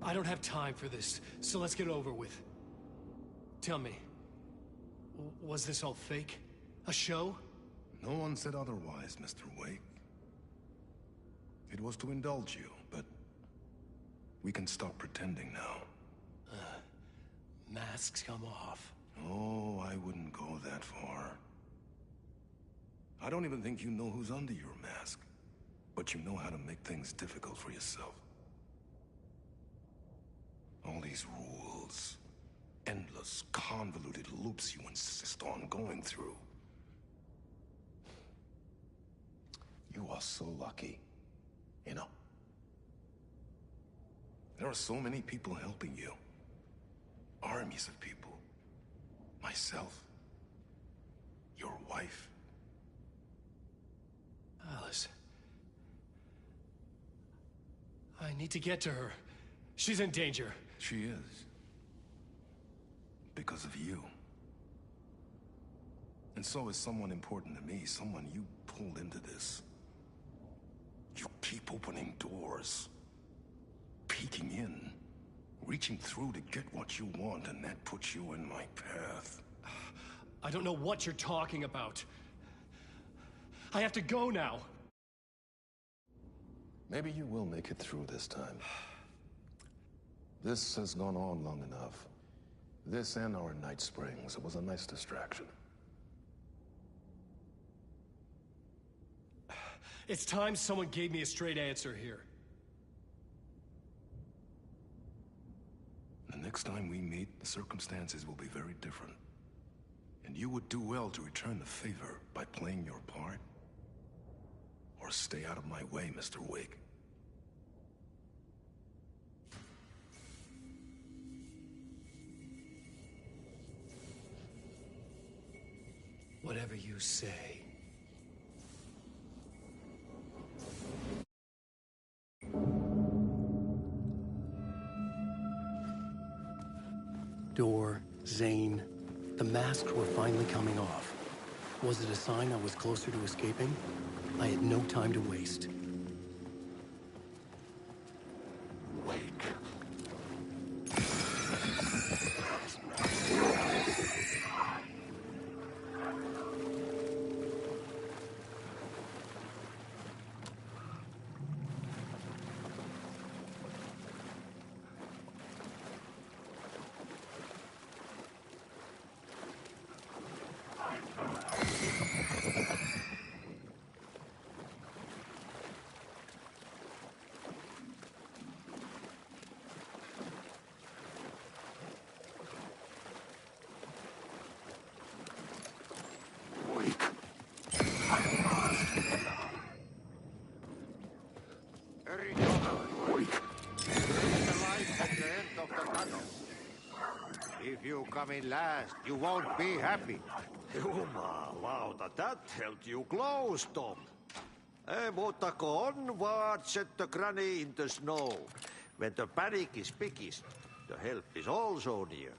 I don't have time for this, so let's get it over with. Tell me, was this all fake? A show? No one said otherwise, Mr. Wake. It was to indulge you, but we can stop pretending now. Masks come off. Oh, I wouldn't go that far. I don't even think you know who's under your mask, but you know how to make things difficult for yourself. All these rules, endless, convoluted loops you insist on going through. You are so lucky, you know. There are so many people helping you. Armies of people. Myself. Your wife. Alice. I need to get to her. She's in danger. She is. Because of you. And so is someone important to me, someone you pulled into this. You keep opening doors. Peeking in. Reaching through to get what you want, and that puts you in my path. I don't know what you're talking about. I have to go now. Maybe you will make it through this time. This has gone on long enough. This and our Night Springs. It was a nice distraction. It's time someone gave me a straight answer here. The next time we meet, the circumstances will be very different. And you would do well to return the favor by playing your part. Or stay out of my way, Mr. Wake. Whatever you say. Door, Zane, the masks were finally coming off. Was it a sign I was closer to escaping? I had no time to waste. Wake. If you come in last, you won't be happy. Jumalauta, that held you close, Tom. Mutta onward, said the granny in the snow. When the panic is biggest, the help is also near.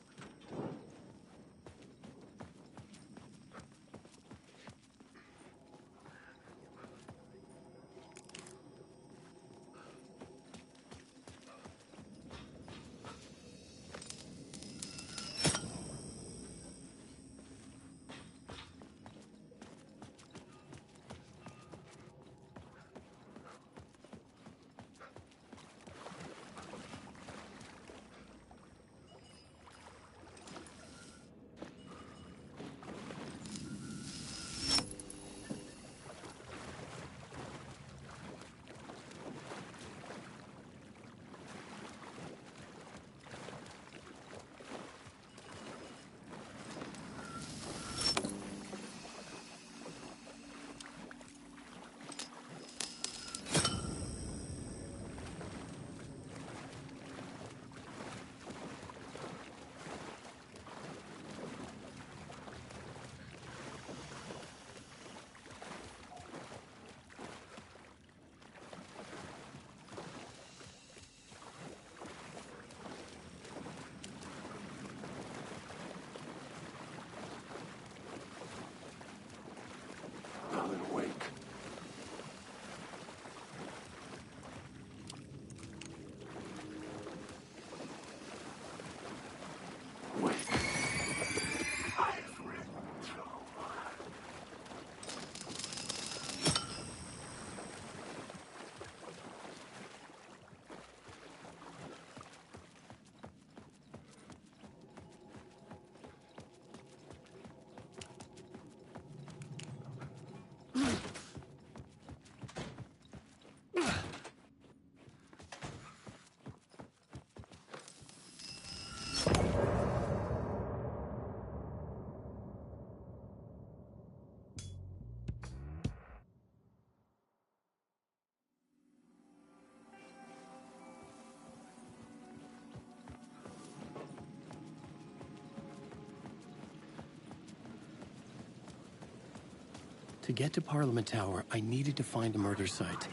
To get to Parliament Tower, I needed to find a murder site.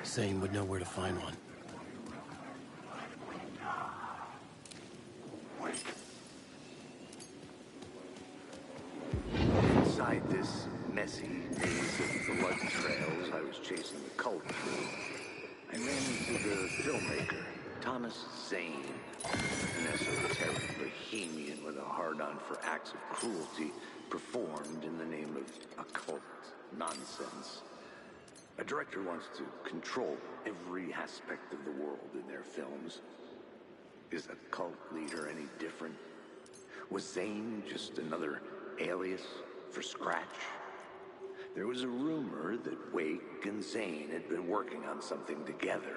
Zane would know where to find one. Inside this messy maze of blood trails I was chasing the cult through, I ran into the filmmaker, Thomas Zane, an esoteric bohemian with a hard-on for acts of cruelty performed in the name of occult nonsense. A director wants to control every aspect of the world in their films. Is a cult leader any different? Was Zane just another alias for Scratch? There was a rumor that Wake and Zane had been working on something together.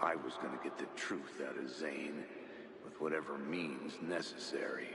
I was going to get the truth out of Zane with whatever means necessary.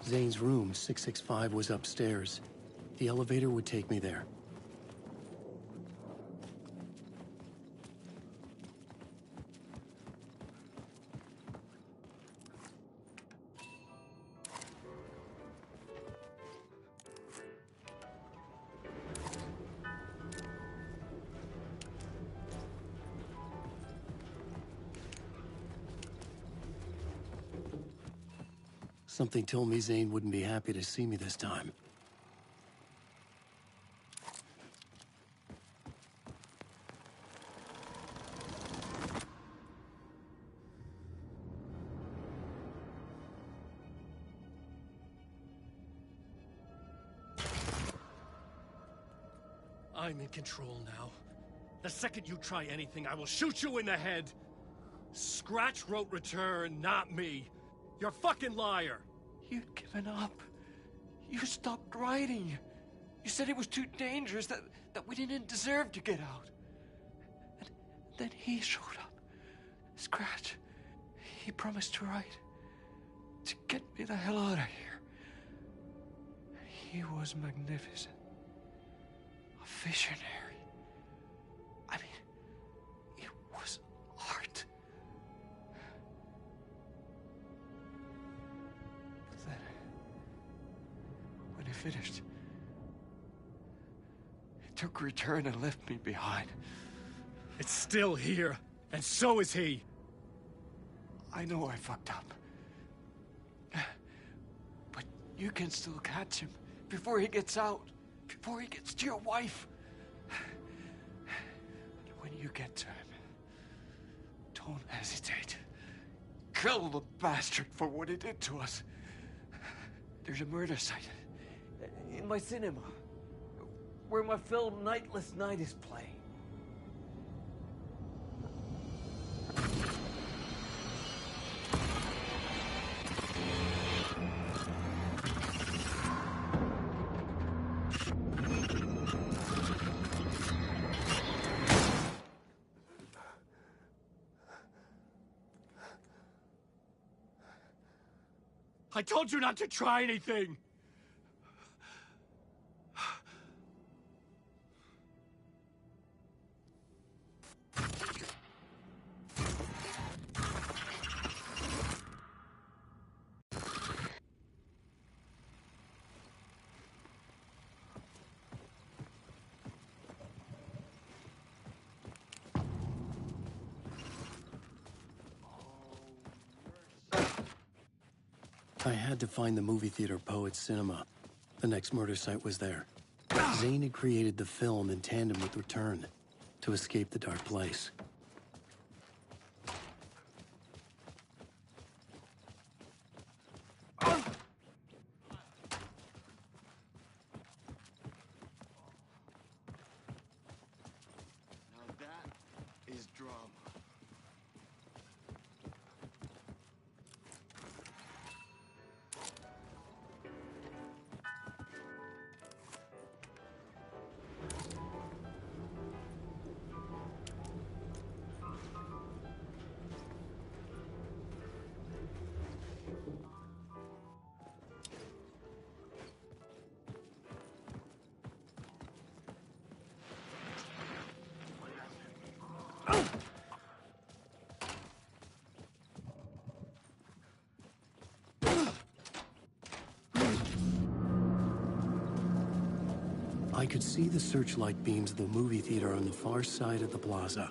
Zane's room, 665, was upstairs. The elevator would take me there. Something told me Zane wouldn't be happy to see me this time. I'm in control now. The second you try anything, I will shoot you in the head! Scratch wrote Return, not me. You're a fucking liar! You'd given up. You stopped writing. You said it was too dangerous, that we didn't deserve to get out. And then he showed up. Scratch. He promised to write. To get me the hell out of here. He was magnificent. A visionary. I mean, it was art. But then, when he finished, he took Return and left me behind. It's still here, and so is he. I know I fucked up. But you can still catch him before he gets out, before he gets to your wife. And when you get to him, don't hesitate. Kill the bastard for what he did to us. There's a murder site in my cinema where my film Nightless Night is playing. I told you not to try anything! I had to find the movie theater Poets Cinema. The next murder site was there. Zane had created the film in tandem with Return to escape the dark place. Now that is drama. I could see the searchlight beams of the movie theater on the far side of the plaza.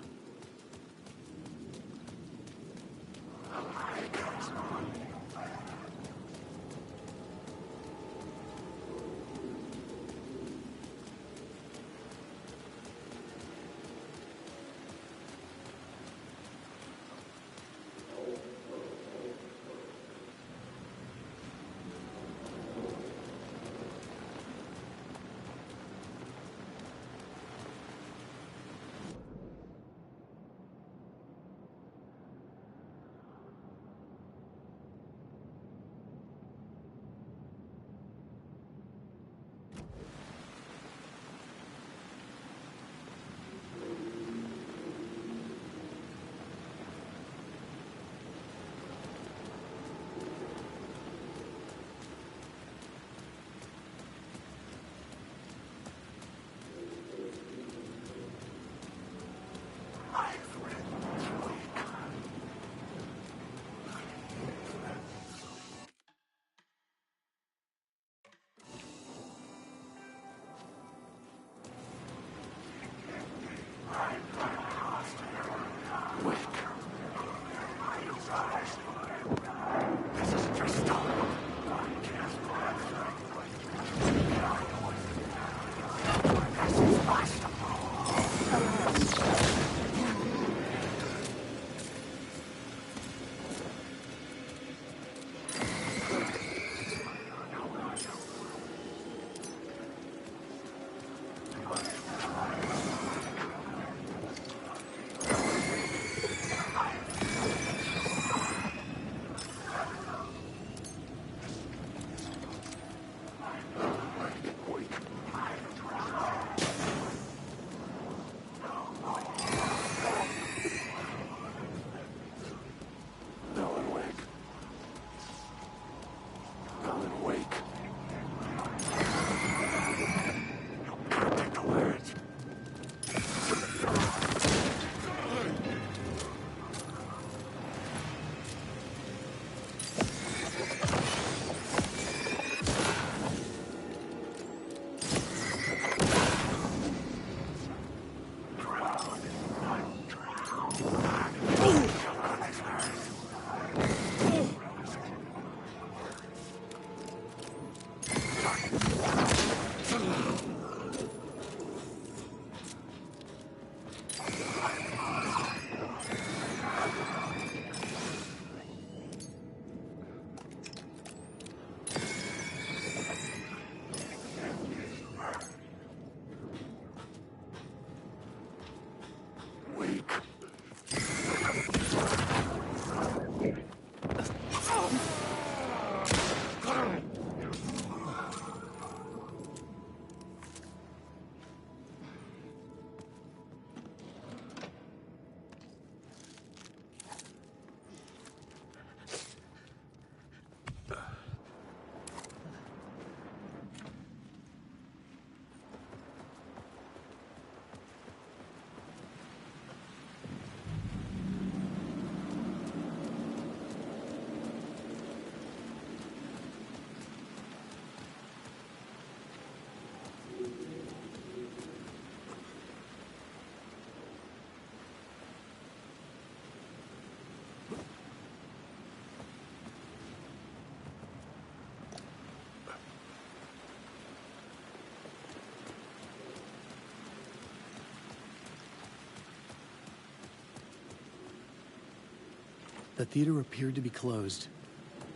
The theater appeared to be closed.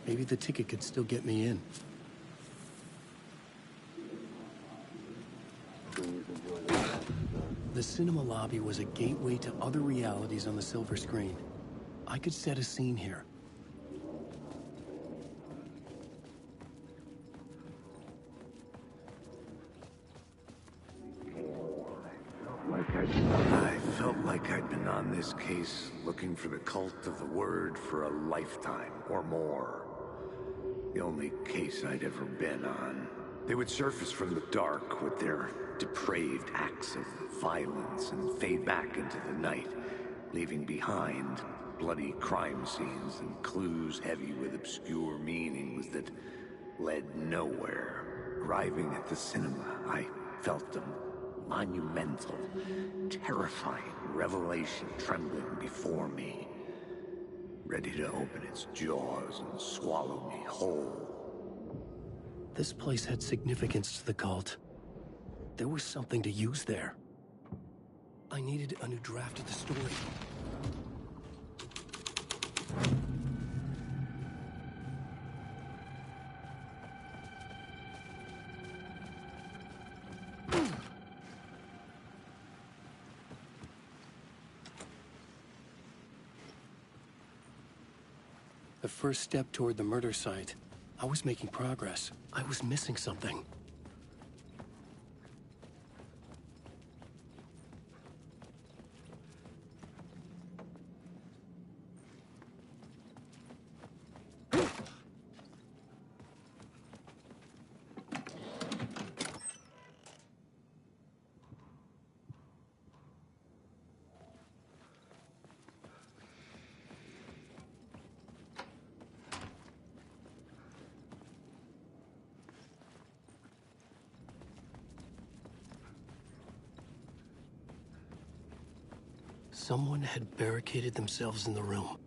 Maybe the ticket could still get me in. The cinema lobby was a gateway to other realities on the silver screen. I could set a scene here. I felt like I'd been on this case looking for the cult of the word for a lifetime or more. The only case I'd ever been on. They would surface from the dark with their depraved acts of violence and fade back into the night, leaving behind bloody crime scenes and clues heavy with obscure meanings that led nowhere. Arriving at the cinema, I felt a monumental, terrifying revelation trembling before me, ready to open its jaws and swallow me whole. This place had significance to the cult. There was something to use there. I needed a new draft of the story. The first step toward the murder site. I was making progress. I was missing something. Someone had barricaded themselves in the room.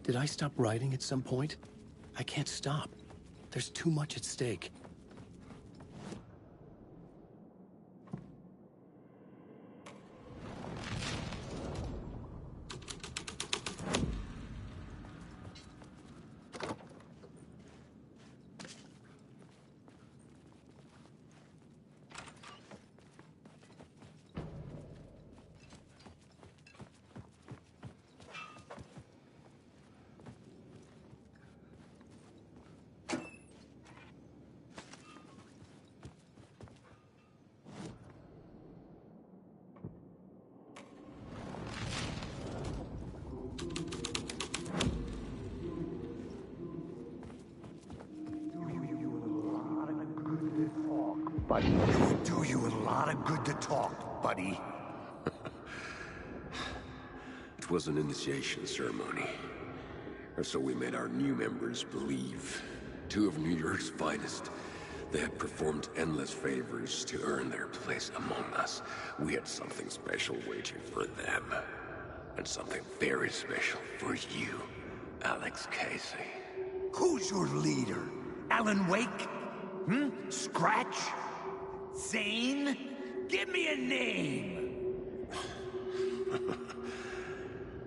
Did I stop writing at some point? I can't stop. There's too much at stake. Buddy, do you a lot of good to talk, buddy. It was an initiation ceremony. Or so we made our new members believe. Two of New York's finest. They had performed endless favors to earn their place among us. We had something special waiting for them. And something very special for you, Alex Casey. Who's your leader? Alan Wake? Scratch? Zane? Give me a name!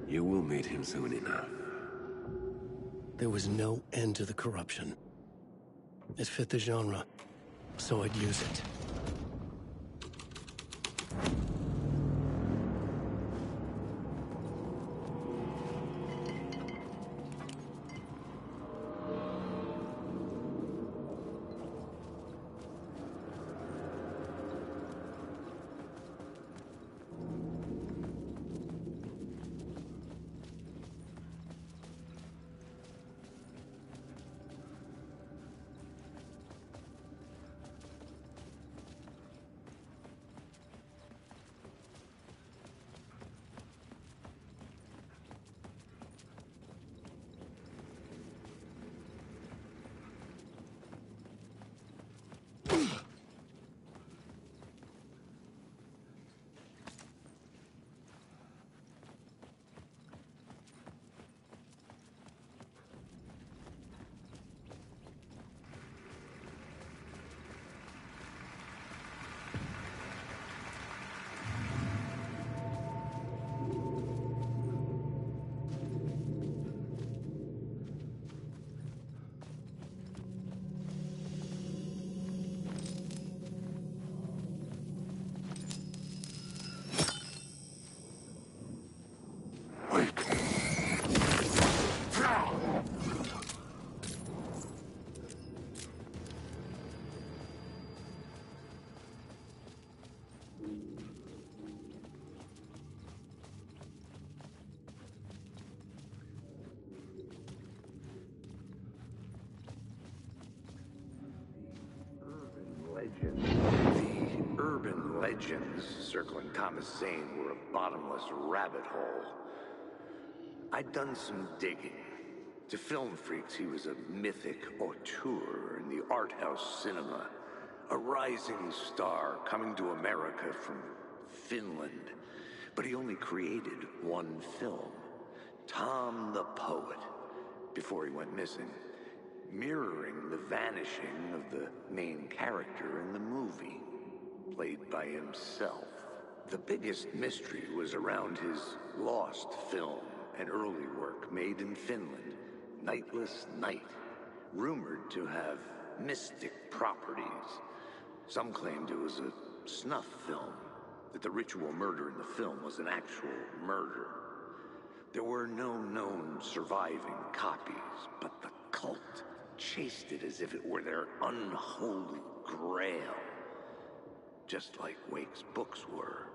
You will meet him soon enough. There was no end to the corruption. It fit the genre, so I'd use it. The urban legends circling Thomas Zane were a bottomless rabbit hole. I'd done some digging. To film freaks, he was a mythic auteur in the art house cinema. A rising star coming to America from Finland. But he only created one film, Tom the Poet, before he went missing, mirroring the vanishing of the main character in the movie, played by himself. The biggest mystery was around his lost film, an early work made in Finland, Nightless Night, rumored to have mystic properties. Some claimed it was a snuff film, that the ritual murder in the film was an actual murder. There were no known surviving copies, but the cult chased it as if it were their unholy grail, just like Wake's books were.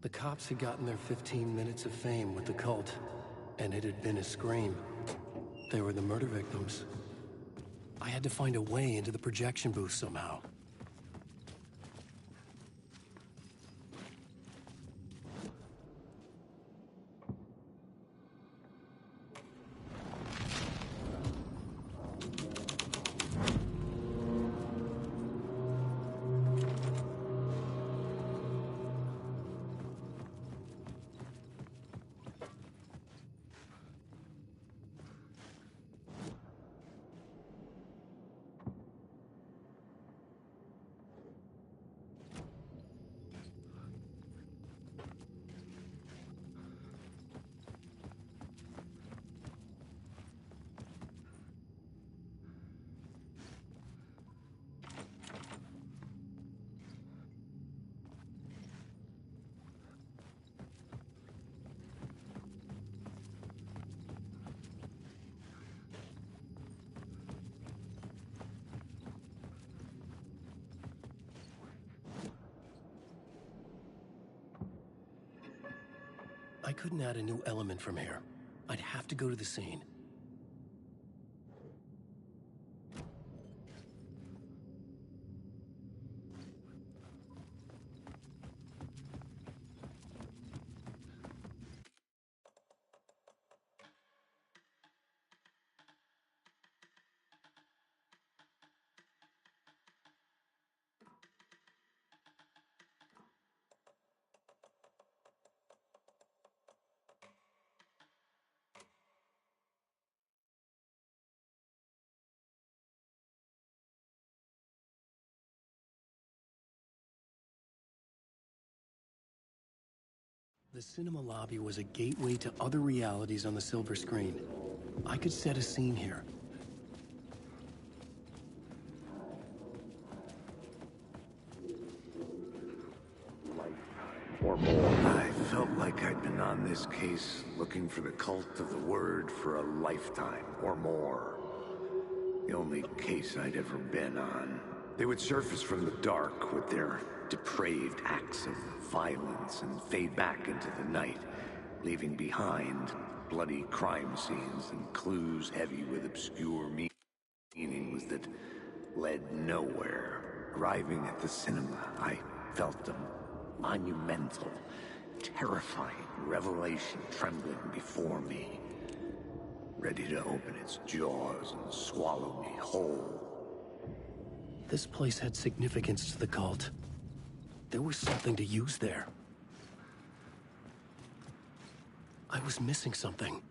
The cops had gotten their 15 minutes of fame with the cult, and it had been a scream. They were the murder victims. I had to find a way into the projection booth somehow. I couldn't add a new element from here. I'd have to go to the scene. The cinema lobby was a gateway to other realities on the silver screen. I could set a scene here. Or more. I felt like I'd been on this case looking for the cult of the word for a lifetime or more. The only case I'd ever been on. They would surface from the dark with their depraved acts of violence and fade back into the night, leaving behind bloody crime scenes and clues heavy with obscure meanings that led nowhere. Arriving at the cinema, I felt a monumental, terrifying revelation trembling before me, ready to open its jaws and swallow me whole. This place had significance to the cult. There was something to use there. I was missing something.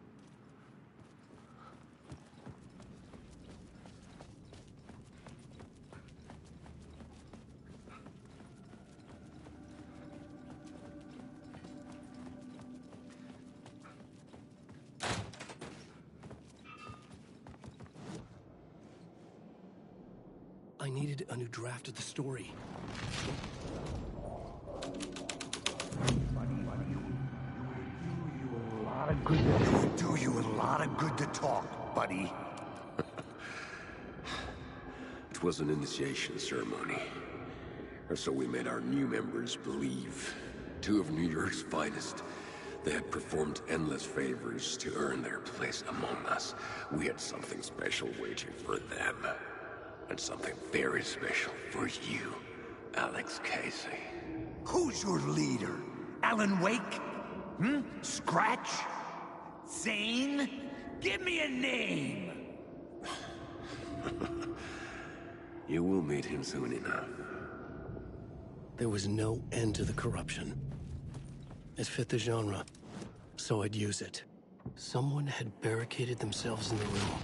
I needed a new draft of the story. Do you a lot of good to talk, buddy. It was an initiation ceremony. Or so we made our new members believe. Two of New York's finest. They had performed endless favors to earn their place among us. We had something special waiting for them. And something very special for you, Alex Casey. Who's your leader? Alan Wake? Scratch? Zane? Give me a name! You will meet him soon enough. There was no end to the corruption. It fit the genre, so I'd use it. Someone had barricaded themselves in the room.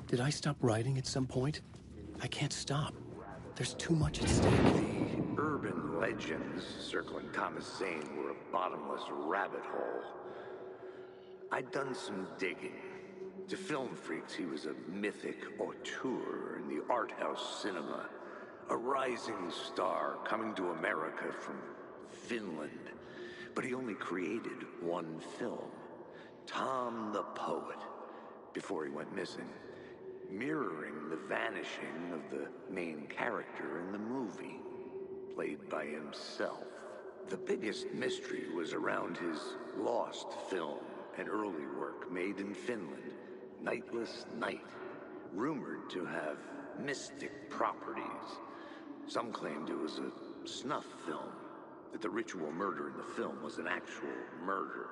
Did I stop writing at some point? I can't stop. There's too much at stake. The urban legends circling Thomas Zane were a bottomless rabbit hole. I'd done some digging. To film freaks, he was a mythic auteur in the art house cinema. A rising star coming to America from Finland. But he only created one film, Tom the Poet, before he went missing. Mirroring the vanishing of the main character in the movie, played by himself. The biggest mystery was around his lost film, an early work made in Finland, Nightless Night, rumored to have mystic properties. Some claimed it was a snuff film, that the ritual murder in the film was an actual murder.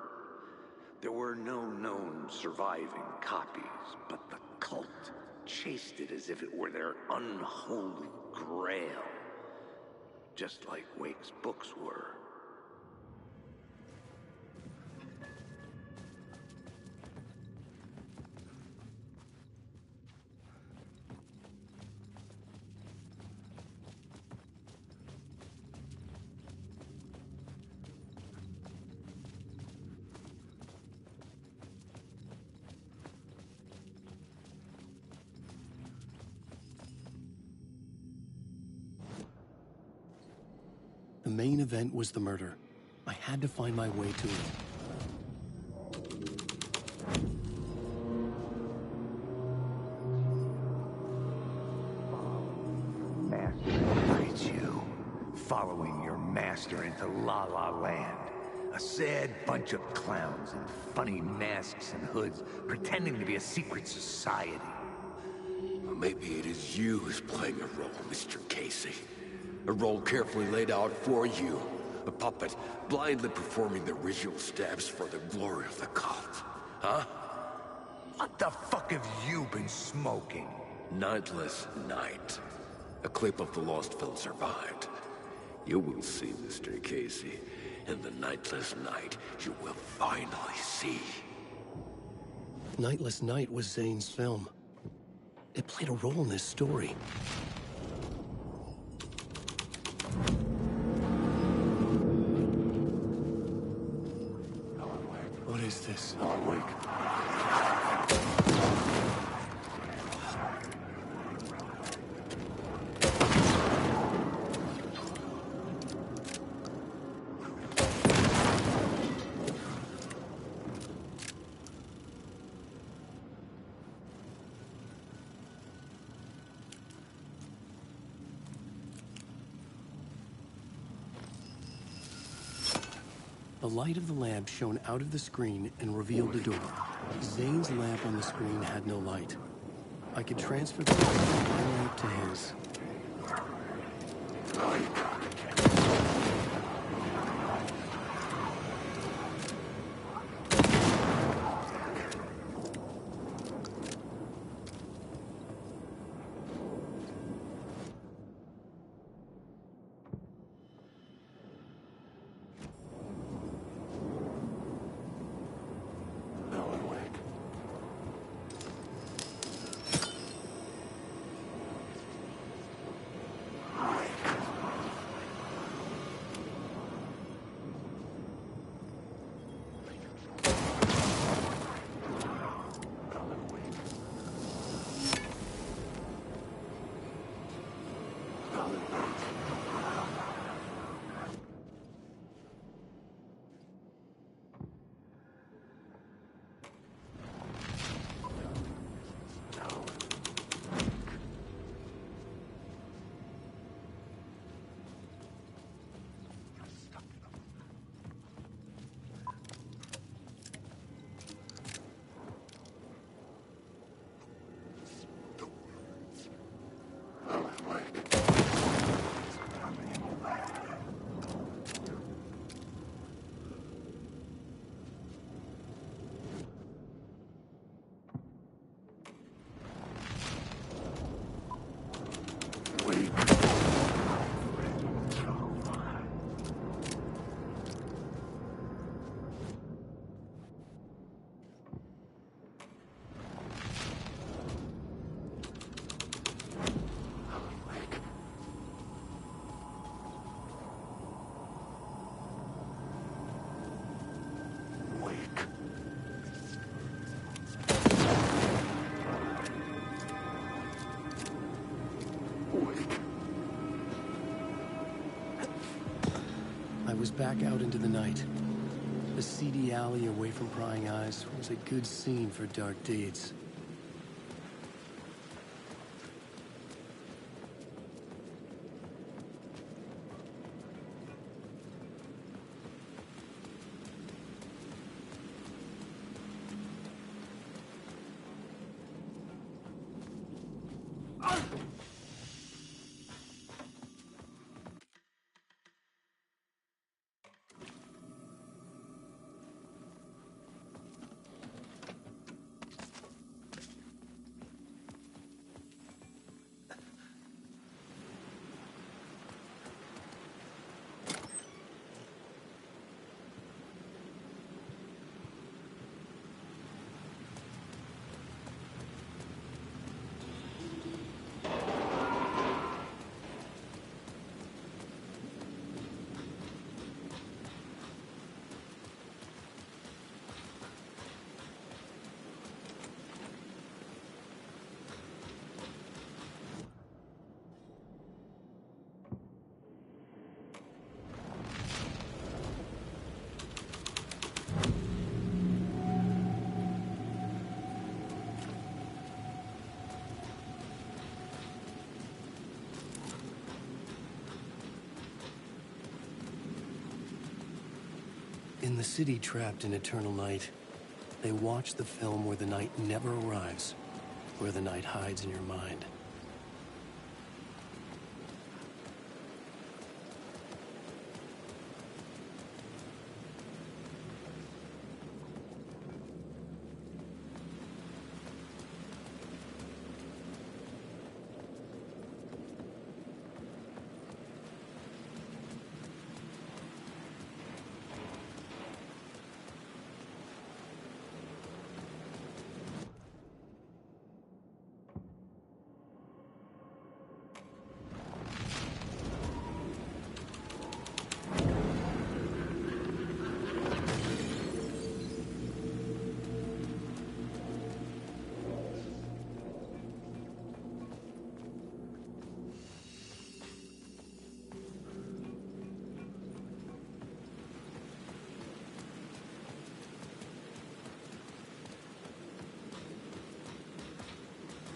There were no known surviving copies, but the cult chased it as if it were their unholy grail. Just like Wake's books were. The main event was the murder. I had to find my way to it. Look at you, following your master into La La Land. A sad bunch of clowns in funny masks and hoods, pretending to be a secret society. Well, maybe it is you who's playing a role, Mr. Casey. A role carefully laid out for you. A puppet blindly performing the ritual steps for the glory of the cult. Huh? What the fuck have you been smoking? Nightless Night. A clip of the lost film survived. You will see, Mr. Casey. In the Nightless Night, you will finally see. Nightless Night was Zane's film. It played a role in this story. What is this? Alan Wake. The light of the lamp shone out of the screen and revealed the door. Zane's lamp on the screen had no light. I could transfer the light from my lamp to his. I was back out into the night. The seedy alley away from prying eyes was a good scene for dark deeds. In the city trapped in eternal night, they watch the film where the night never arrives, where the night hides in your mind.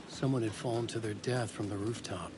Someone had fallen to their death from the rooftop.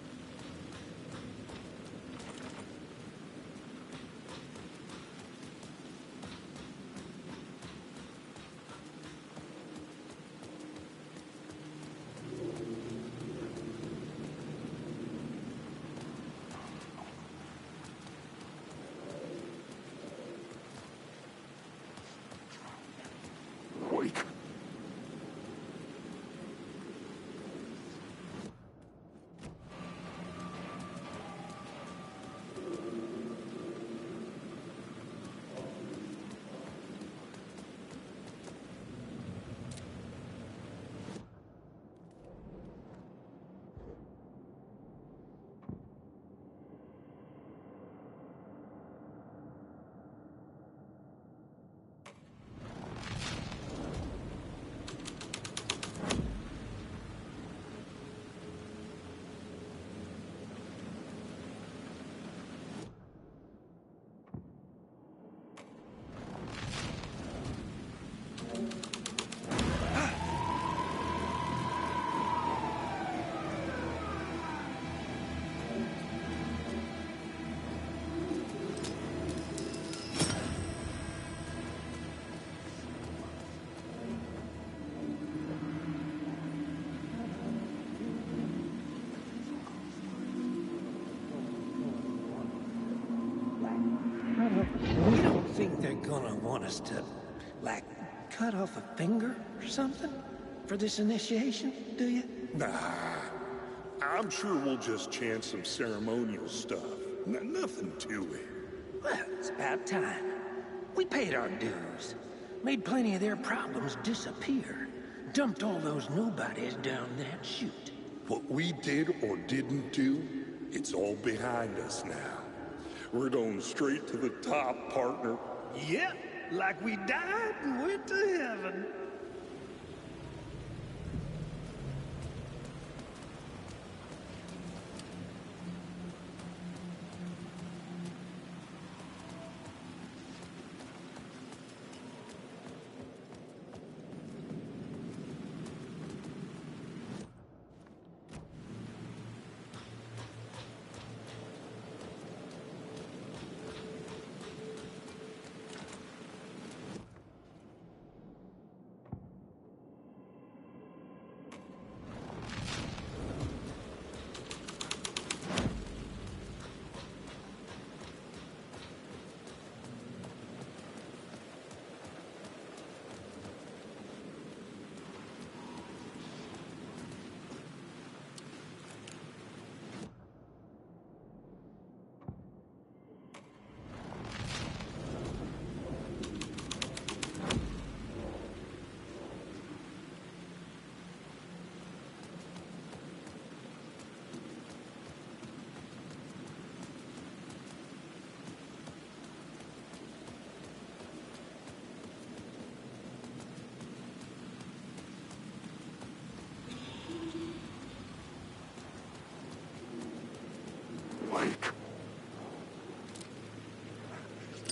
want us to, like, cut off a finger or something for this initiation, do you? Nah, I'm sure we'll just chant some ceremonial stuff. Nothing to it. Well, it's about time. We paid our dues. Made plenty of their problems disappear. Dumped all those nobodies down that chute. What we did or didn't do, it's all behind us now. We're going straight to the top, partner. Yep, like we died and went to heaven.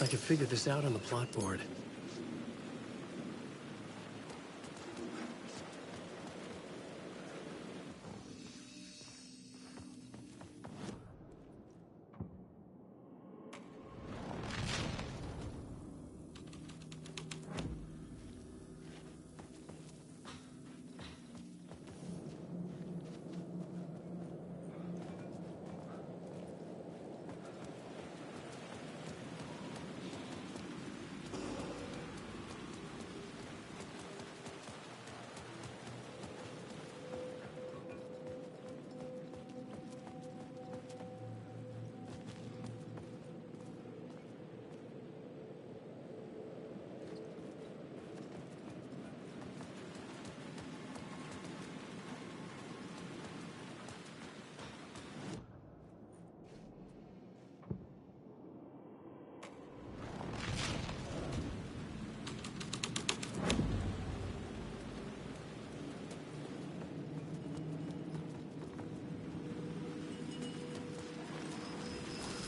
I could figure this out on the plot board.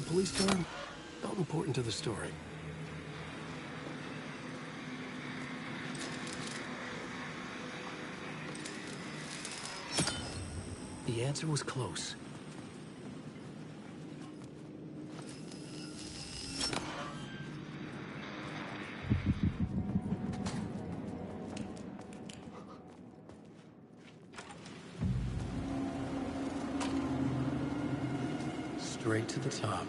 Police car? Not important to the story. The answer was close. Straight to the top.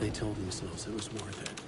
They told themselves it was worth it.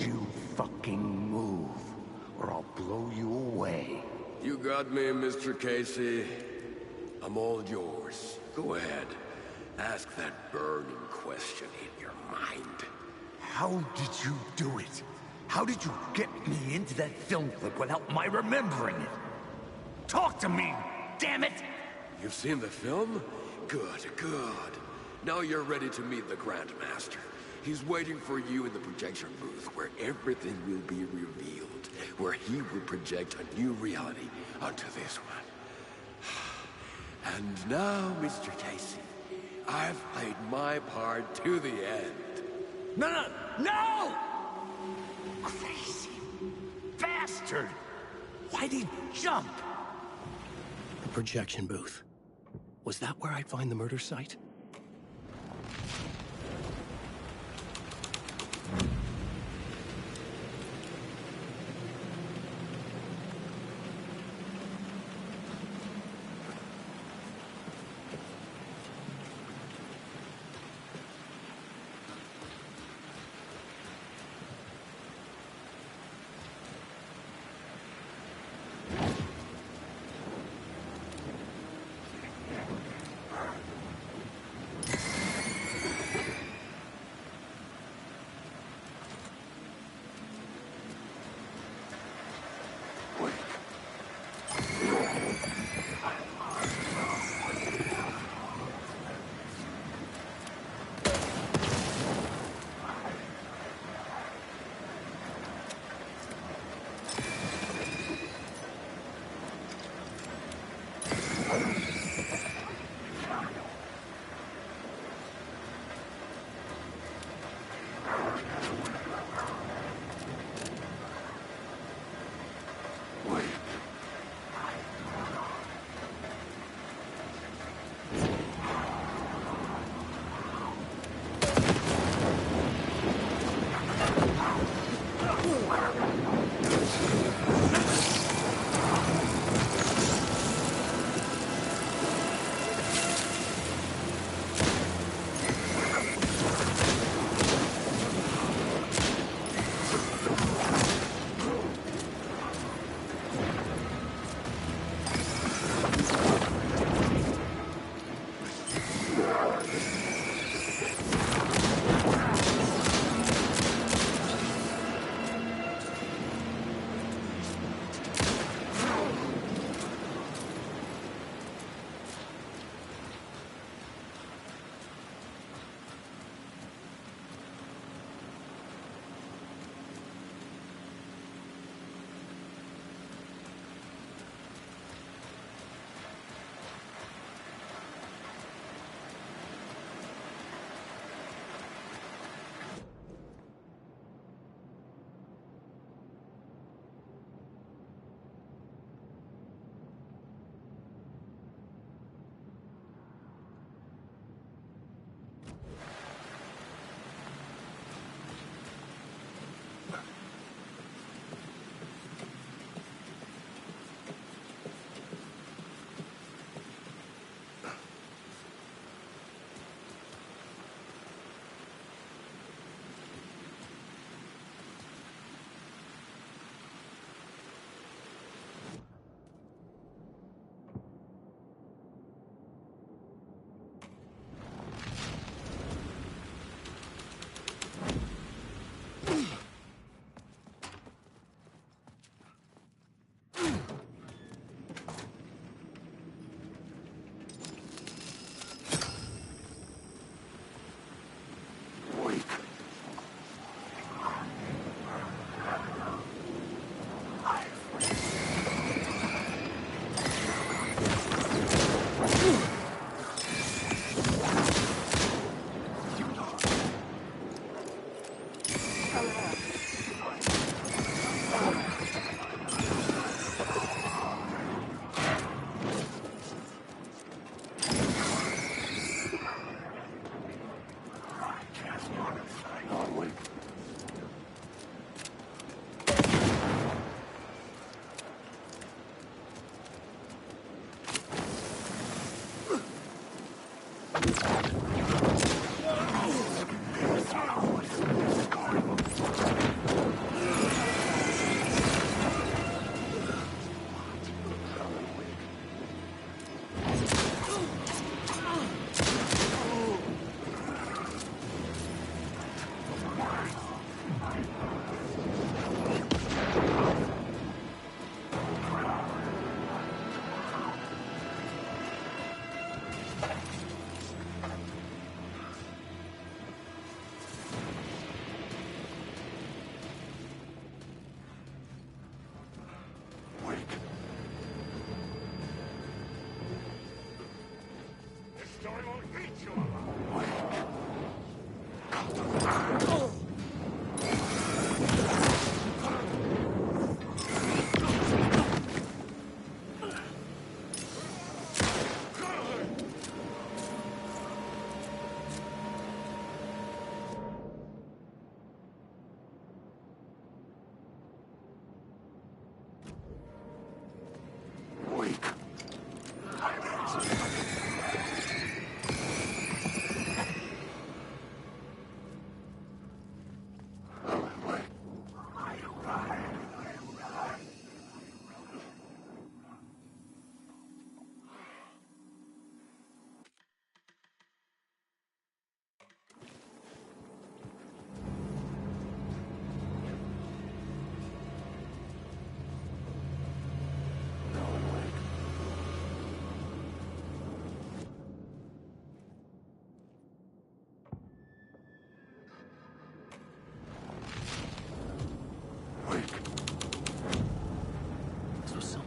you fucking move, or I'll blow you away. You got me, Mr. Casey. I'm all yours. Go ahead. Ask that burning question in your mind. How did you do it? How did you get me into that film clip without my remembering it? Talk to me, damn it! You've seen the film? Good, good. Now you're ready to meet the Grandmaster. He's waiting for you in the projection booth where everything will be revealed, where he will project a new reality onto this one. And now, Mr. Casey, I've played my part to the end. No! Crazy bastard! Why'd he jump? The projection booth. Was that where I'd find the murder site?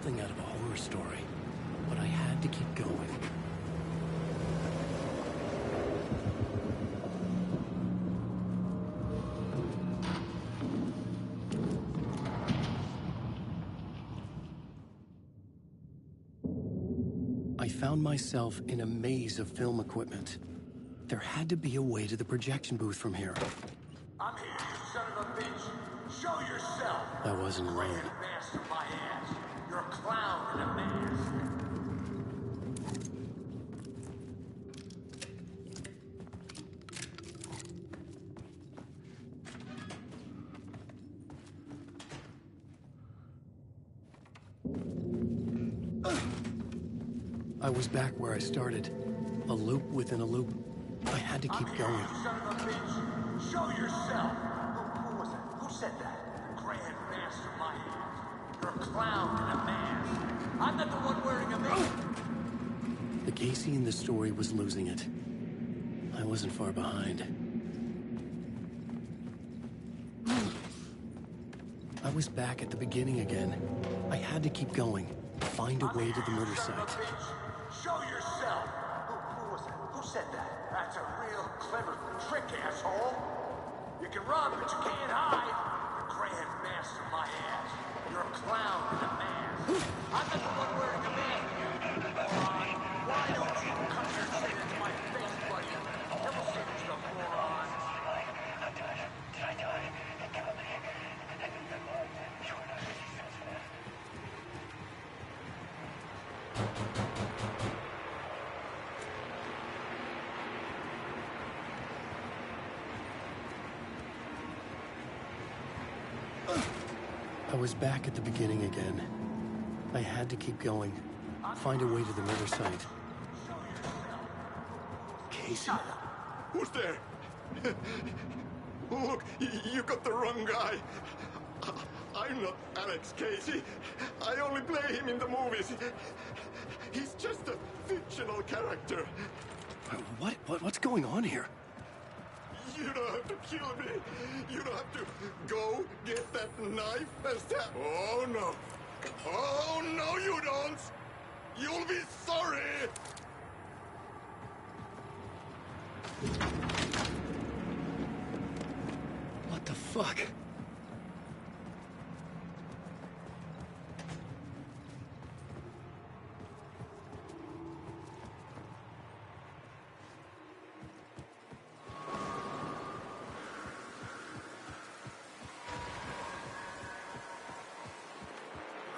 Out of a horror story, but I had to keep going. I found myself in a maze of film equipment. There had to be a way to the projection booth from here. I'm here, you son of a bitch. Show yourself. I wasn't alone. Master my ass. You're a clown in a mask. I was back where I started. A loop within a loop. I had to keep going. You son of a bitch. Show yourself. Who was that? Who said that? The Grand Master my ass. You're a clown in a mask. I'm not the one wearing a mask. The Casey in the story was losing it. I wasn't far behind. I was back at the beginning again. I had to keep going. Find a way to the murder site. Show yourself. Who was that? Who said that? That's a real clever trick, asshole. You can run, but you can't hide. The Grand Master my ass. You're a clown in a mask. I'm not the one wearing a mask. Moron. Why don't you come here and say that to my face, buddy? Never say that you're a moron. Did I do it? I was back at the beginning again. I had to keep going. Find a way to the murder site. Casey? Who's there? Look, you got the wrong guy. I'm not Alex Casey. I only play him in the movies. He's just a fictional character. What's going on here? You don't have to kill me. You don't have to go get that knife and stab. Oh, no. Oh, no, you don't. You'll be sorry. What the fuck?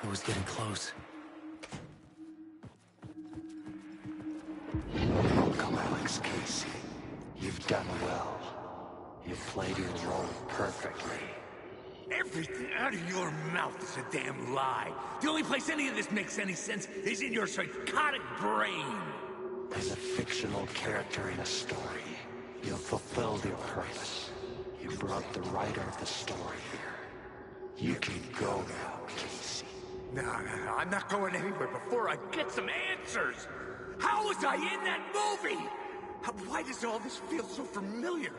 I was getting close. Welcome, Alex Casey. You've done well. You've played your role perfectly. Everything out of your mouth is a damn lie. The only place any of this makes any sense is in your psychotic brain. As a fictional character in a story, you've fulfilled your purpose. You brought the writer of the story here. You can go now, Casey. No, I'm not going anywhere before I get some answers! How was I in that movie? Why does all this feel so familiar?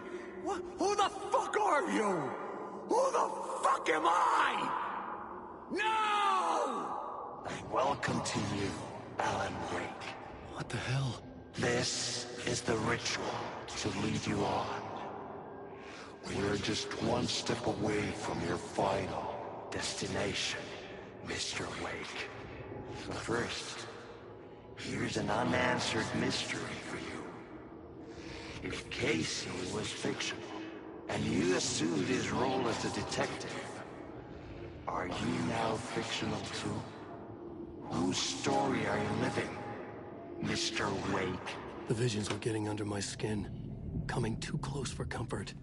What? Who the fuck are you? Who the fuck am I? No! Welcome to you, Alan Wake. What the hell? This is the ritual to lead you on. We're just one step away from your final destination, Mr. Wake. So first, here's an unanswered mystery for you. If Casey was fictional, and you assumed his role as a detective, are you now fictional too? Whose story are you living, Mr. Wake? The visions were getting under my skin, coming too close for comfort.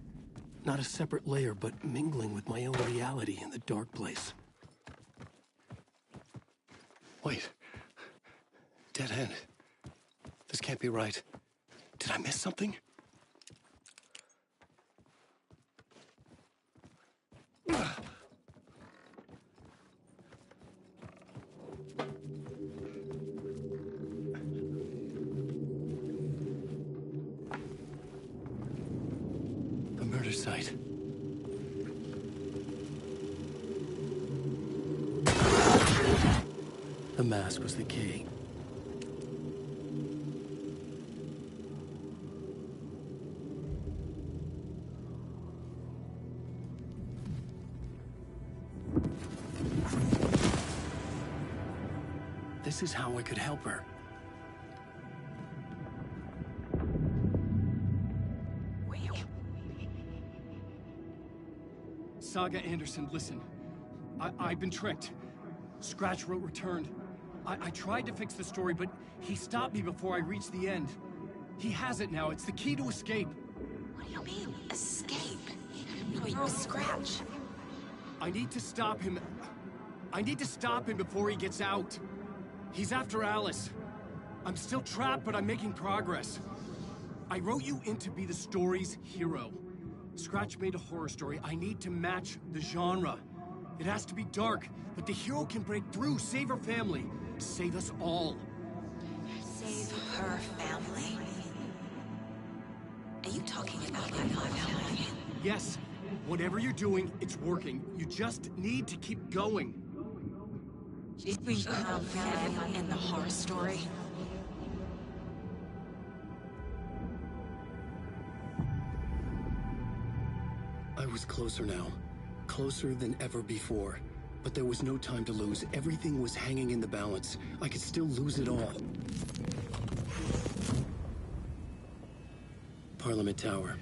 Not a separate layer, but mingling with my own reality in the dark place. Wait. Dead end. This can't be right. Did I miss something? The murder site. The mask was the key. This is how I could help her. Saga Anderson, listen. I've been tricked. Scratch wrote returned. I tried to fix the story, but he stopped me before I reached the end. He has it now. It's the key to escape. What do you mean, escape? No, you're a Scratch. I need to stop him. I need to stop him before he gets out. He's after Alice. I'm still trapped, but I'm making progress. I wrote you in to be the story's hero. Scratch made a horror story. I need to match the genre. It has to be dark, but the hero can break through, save her family, save us all. Save her family? Are you talking about my family? Yes. Whatever you're doing, it's working. You just need to keep going. You think I'm family in the horror story? I was closer now. Closer than ever before. But there was no time to lose. Everything was hanging in the balance. I could still lose it all. Parliament Tower.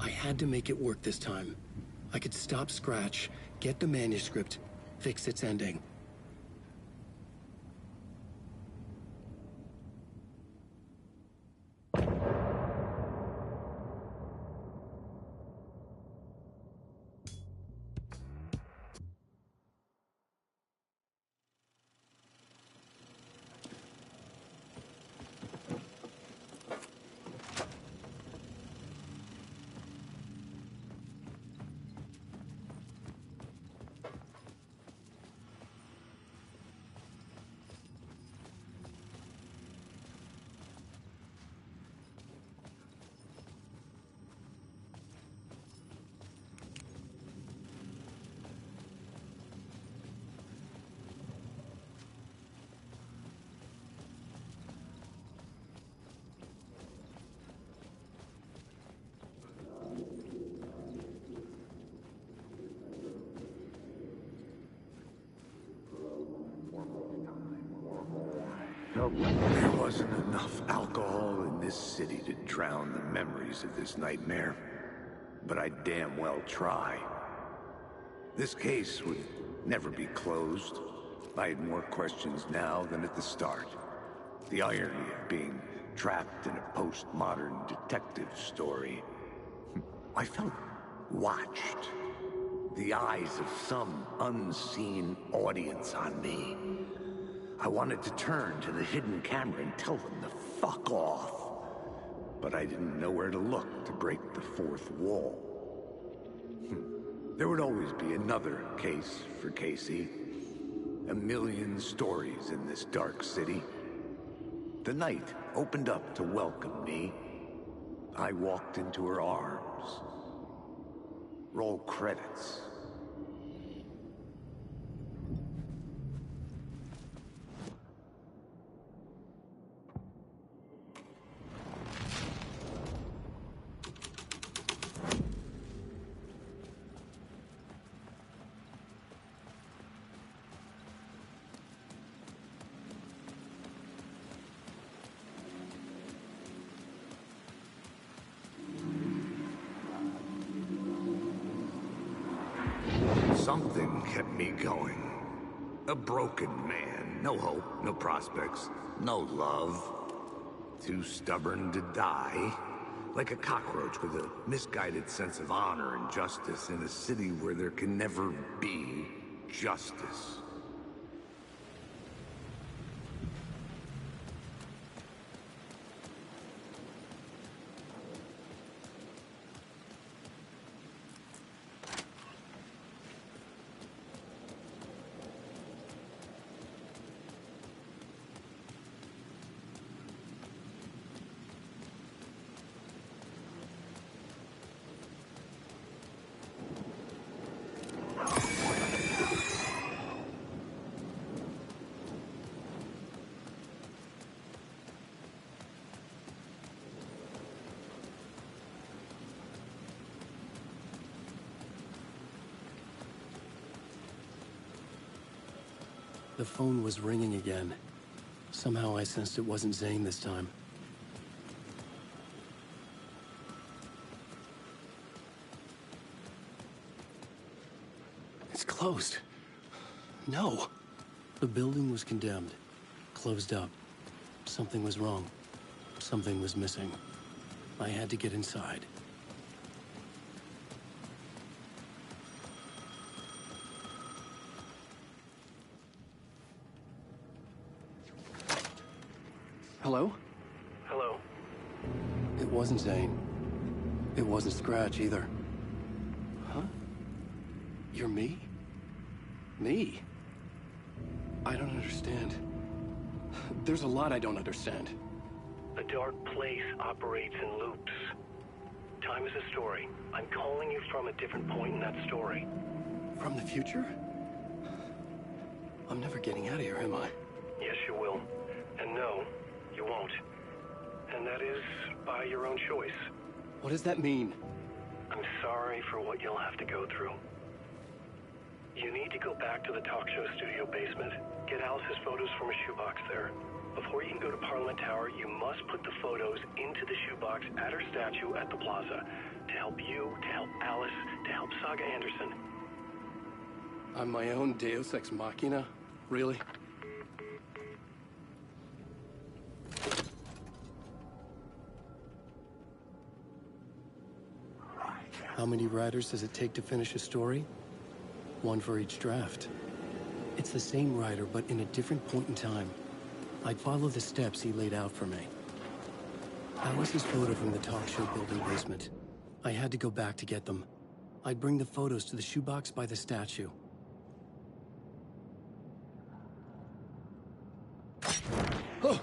I had to make it work this time. I could stop Scratch, get the manuscript, fix its ending. There wasn't enough alcohol in this city to drown the memories of this nightmare. But I'd damn well try. This case would never be closed. I had more questions now than at the start. The irony of being trapped in a postmodern detective story. I felt watched. The eyes of some unseen audience on me. I wanted to turn to the hidden camera and tell them to fuck off. But I didn't know where to look to break the fourth wall. There would always be another case for Casey. A million stories in this dark city. The night opened up to welcome me. I walked into her arms. Roll credits. Something kept me going. A broken man. No hope, no prospects, no love. Too stubborn to die. Like a cockroach with a misguided sense of honor and justice in a city where there can never be justice. The phone was ringing again. Somehow I sensed it wasn't Zane this time. It's closed. No. The building was condemned. Closed up. Something was wrong. Something was missing. I had to get inside. Hello? Hello. It wasn't Zane. It wasn't Scratch either. Huh? You're me? Me? I don't understand. There's a lot I don't understand. The dark place operates in loops. Time is a story. I'm calling you from a different point in that story. From the future? I'm never getting out of here, am I? Yes, you will. And no, you won't. And that is by your own choice. What does that mean? I'm sorry for what you'll have to go through. You need to go back to the talk show studio basement. Get Alice's photos from a shoebox there. Before you can go to Parliament Tower, you must put the photos into the shoebox at her statue at the plaza. To help you, to help Alice, to help Saga Anderson. I'm my own Deus Ex Machina? Really? How many writers does it take to finish a story? One for each draft. It's the same writer, but in a different point in time. I'd follow the steps he laid out for me. Alice's photo from the talk show building basement. I had to go back to get them. I'd bring the photos to the shoebox by the statue. Oh!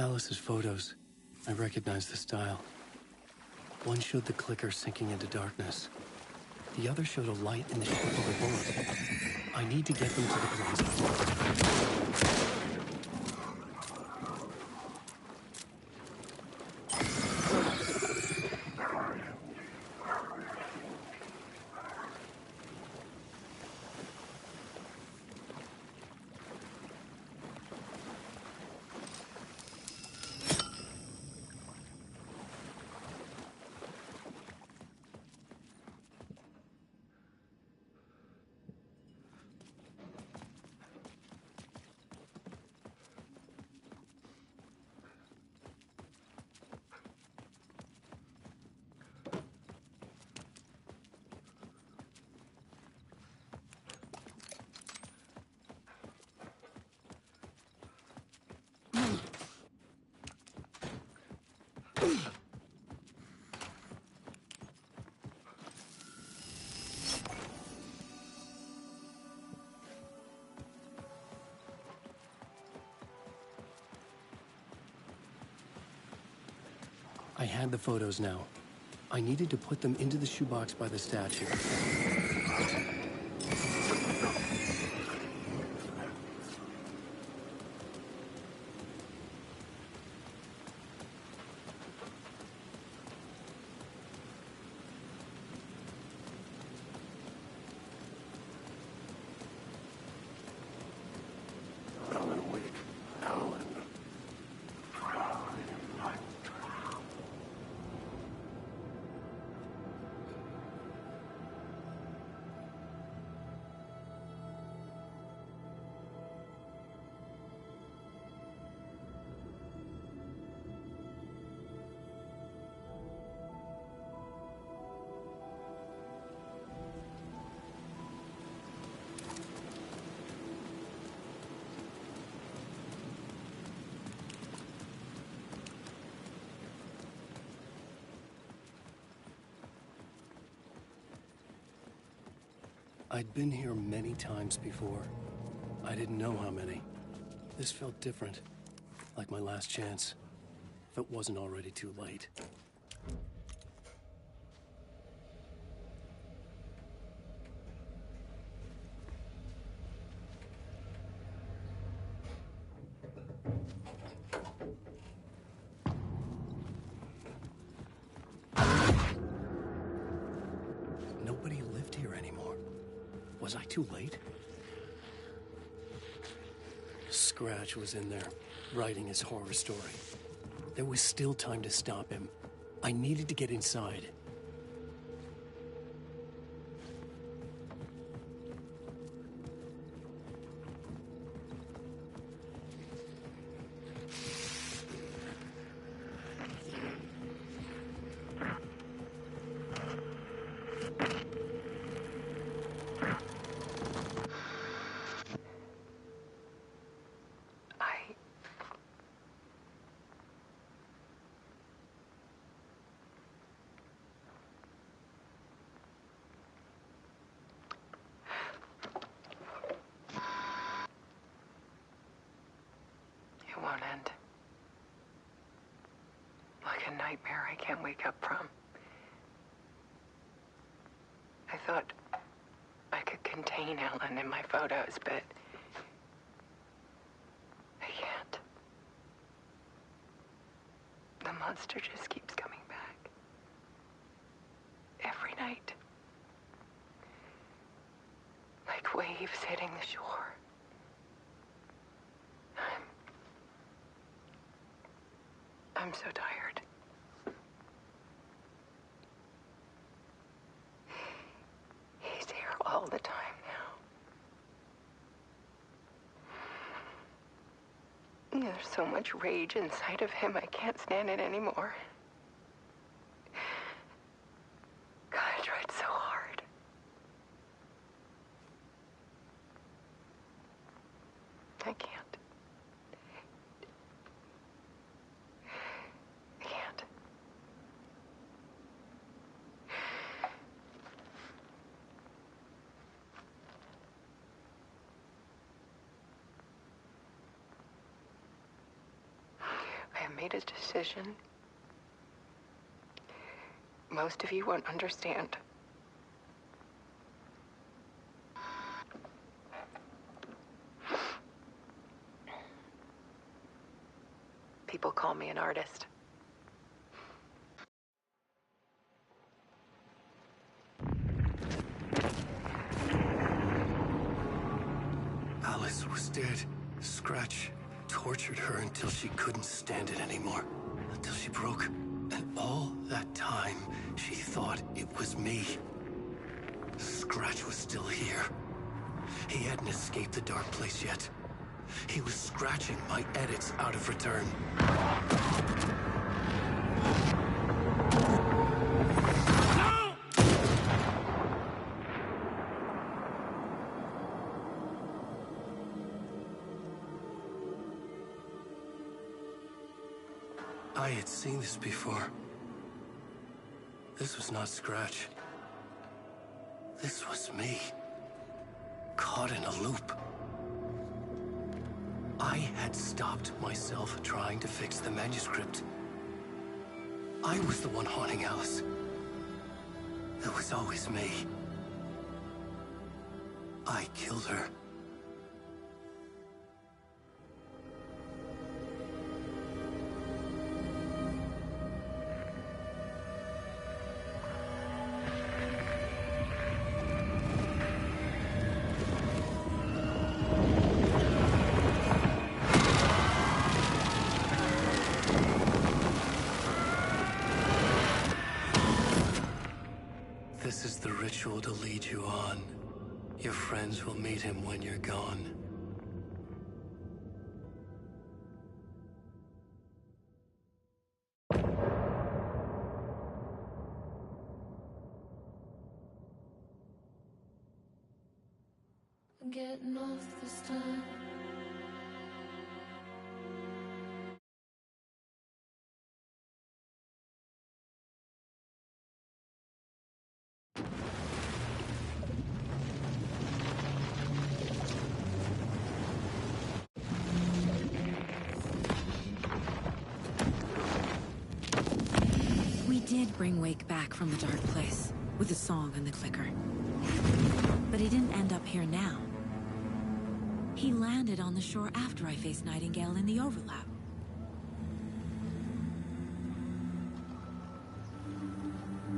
Alice's photos. I recognize the style. One showed the clicker sinking into darkness. The other showed a light in the shape of a bullet. I need to get them to the plaza. I had the photos now. I needed to put them into the shoebox by the statue. Alan Wake. Alan. I'd been here many times before. I didn't know how many. This felt different, like my last chance, if it wasn't already too late. Nobody lived here anymore. Was I too late? Scratch was in there, writing his horror story. There was still time to stop him. I needed to get inside. It won't end. Like a nightmare I can't wake up from. I thought I could contain Ellen in my photos, but I can't. The monster just keeps coming back. Every night. Like waves hitting the shore. I'm so tired. He's here all the time now. There's so much rage inside of him, I can't stand it anymore. God, I tried so hard. I can't. I made a decision. Most of you won't understand. People call me an artist. Alice was dead. Scratch tortured her until she couldn't stand it anymore. Until she broke. And all that time, she thought it was me. Scratch was still here. He hadn't escaped the dark place yet. He was scratching my edits out of return. No! I had seen this before. This was not Scratch. This was me. Caught in a loop. I had stopped myself trying to fix the manuscript. I was the one haunting Alice. It was always me. I killed her. This is the ritual to lead you on. Your friends will meet him when you're gone. I'm getting off this time. We did bring Wake back from the dark place, with the song and the clicker. But he didn't end up here now. He landed on the shore after I faced Nightingale in the overlap.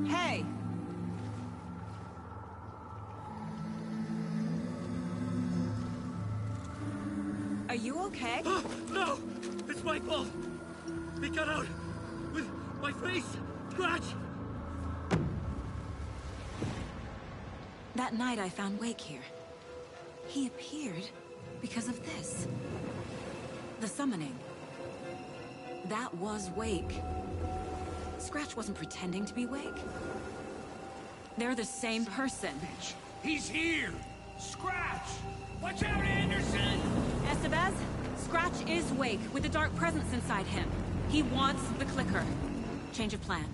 Hey! Are you okay? No! It's my fault! He got out with my face! Scratch! That night I found Wake here. He appeared because of this. The summoning. That was Wake. Scratch wasn't pretending to be Wake. They're the same person. He's here! Scratch! Watch out, Anderson! Estevez, Scratch is Wake with the dark presence inside him. He wants the clicker. Change of plan.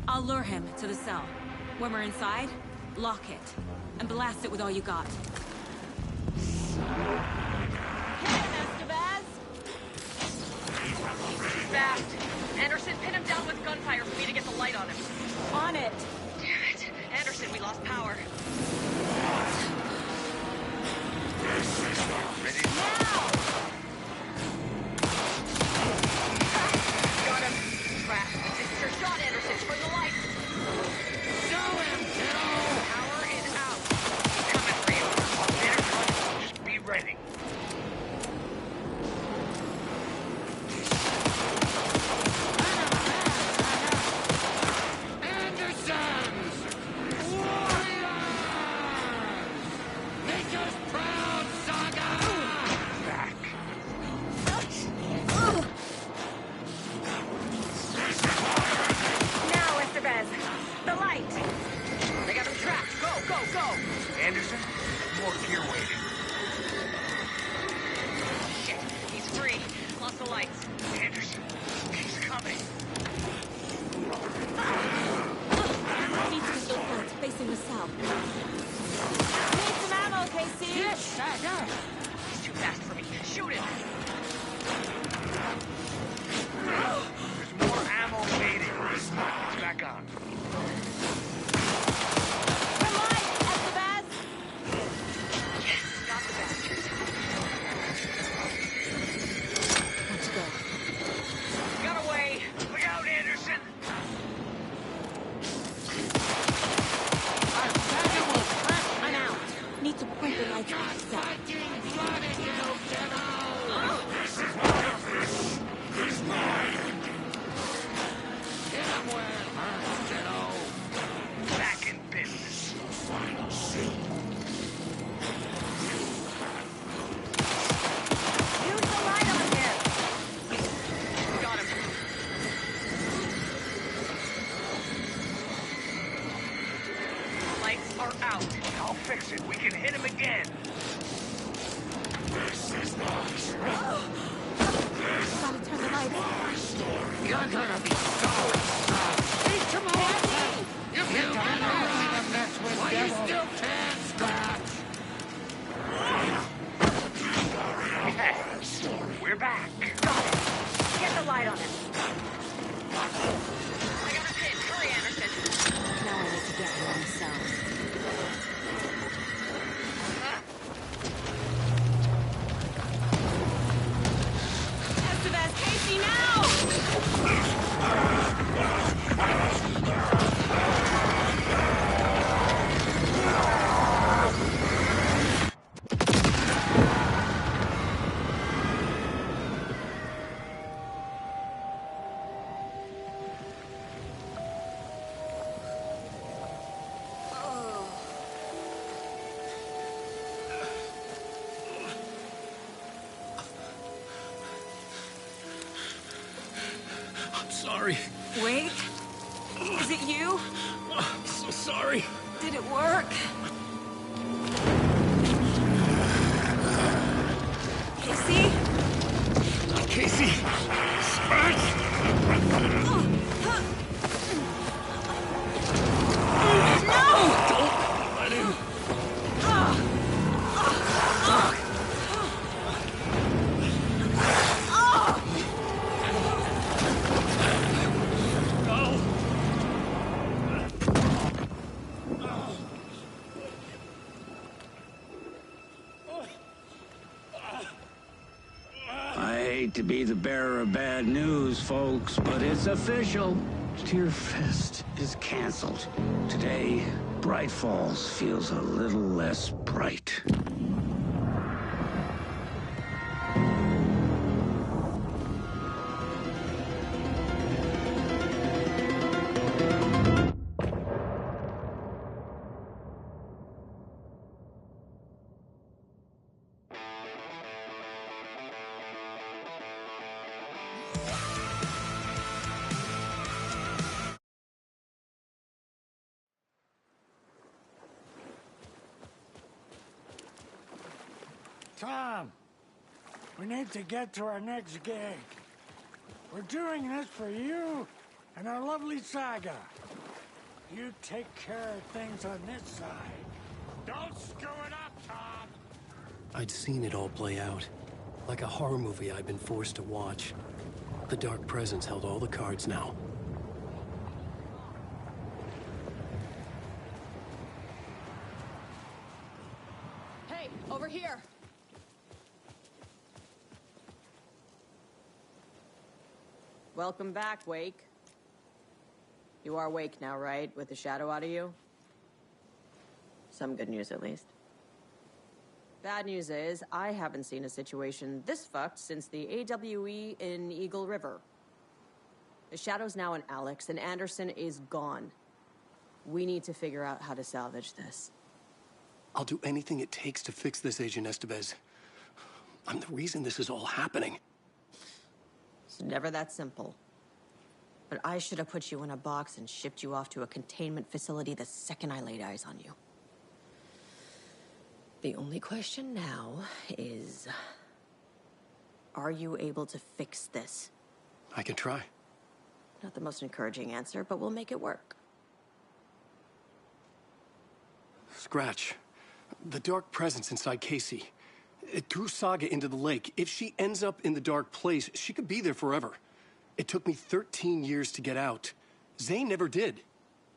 I'll lure him to the cell. When we're inside, lock it. And blast it with all you got. Hit him, Estevez! Fast! Anderson, pin him down with gunfire for me to get the light on him. On it! Damn it. Anderson, we lost power. Ready? Now! Got him. Crap. This is your shot, Anderson. For the light. Show him, kiddo! Power is out. Coming for you. Anderson, just be ready. Andersons! Warriors! Make us proud, Saga! Back. Now, Estevez. The light. They got him trapped. Go, go, go. Anderson, more gear waiting. Shit. He's free. Lost the lights. Anderson, he's coming. Need to be local, facing the cell. Need some ammo, Casey! He's too fast for me. Shoot him. There's more ammo waiting. Back on. We're live, Estevez! Yes, got the bastard. Let's go. Got away. Look out, Anderson. I'm out. Need to point the lights back south. He's mine! Get him where it hurts, kiddo! Back in business. Final scene. Use the light on him! Got him. Lights are out. I'll fix it. We can hit him again. This is my story. Gotta turn the lights. You're gonna be so sad. Teach him a lesson! You don't know how to mess with devil. You still can't, Scratch! Yes. We're back. Got it! Get the light on him! I got a pin. Hurry, Anderson! Now I need to get him on the south. Estevez, Casey, now! I'm sorry. Wait. Is it you? I'm so sorry. Did it work? Casey? Casey! Scratch! No! Don't let him. I hate to be the bearer of bad news, folks, but it's official. Tearfest is canceled. Today, Bright Falls feels a little less bright. Tom, we need to get to our next gig. We're doing this for you and our lovely saga. You take care of things on this side. Don't screw it up, Tom! I'd seen it all play out. Like a horror movie I'd been forced to watch. The Dark Presence held all the cards now. Hey, over here! Welcome back, Wake. You are Wake now, right? With the shadow out of you? Some good news, at least. Bad news is, I haven't seen a situation this fucked since the AWE in Eagle River. The shadow's now in Alex, and Anderson is gone. We need to figure out how to salvage this. I'll do anything it takes to fix this, Agent Estevez. I'm the reason this is all happening. It's never that simple. But I should have put you in a box and shipped you off to a containment facility the second I laid eyes on you. The only question now is... are you able to fix this? I can try. Not the most encouraging answer, but we'll make it work. Scratch. The Dark Presence inside Casey. It threw Saga into the lake. If she ends up in the Dark Place, she could be there forever. It took me 13 years to get out. Zane never did.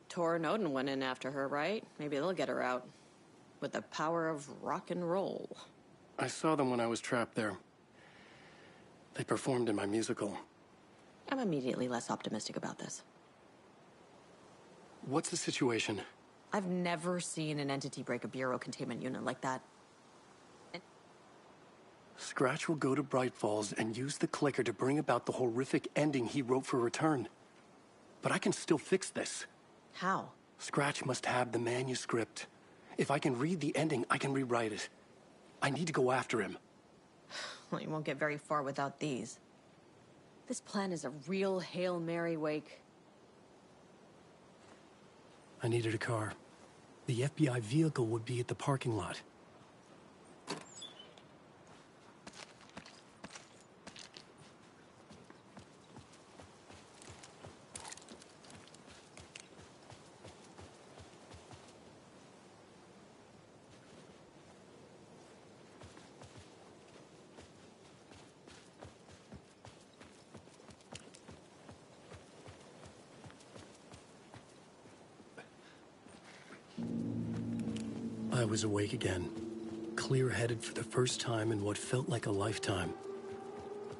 Tor and Odin went in after her, right? Maybe they'll get her out. With the power of rock and roll. I saw them when I was trapped there. They performed in my musical. I'm immediately less optimistic about this. What's the situation? I've never seen an entity break a bureau containment unit like that. Scratch will go to Bright Falls and use the clicker to bring about the horrific ending he wrote for Return. But I can still fix this. How? Scratch must have the manuscript. If I can read the ending, I can rewrite it. I need to go after him. Well, you won't get very far without these. This plan is a real Hail Mary, Wake. I needed a car. The FBI vehicle would be at the parking lot. I was awake again, clear-headed for the first time in what felt like a lifetime.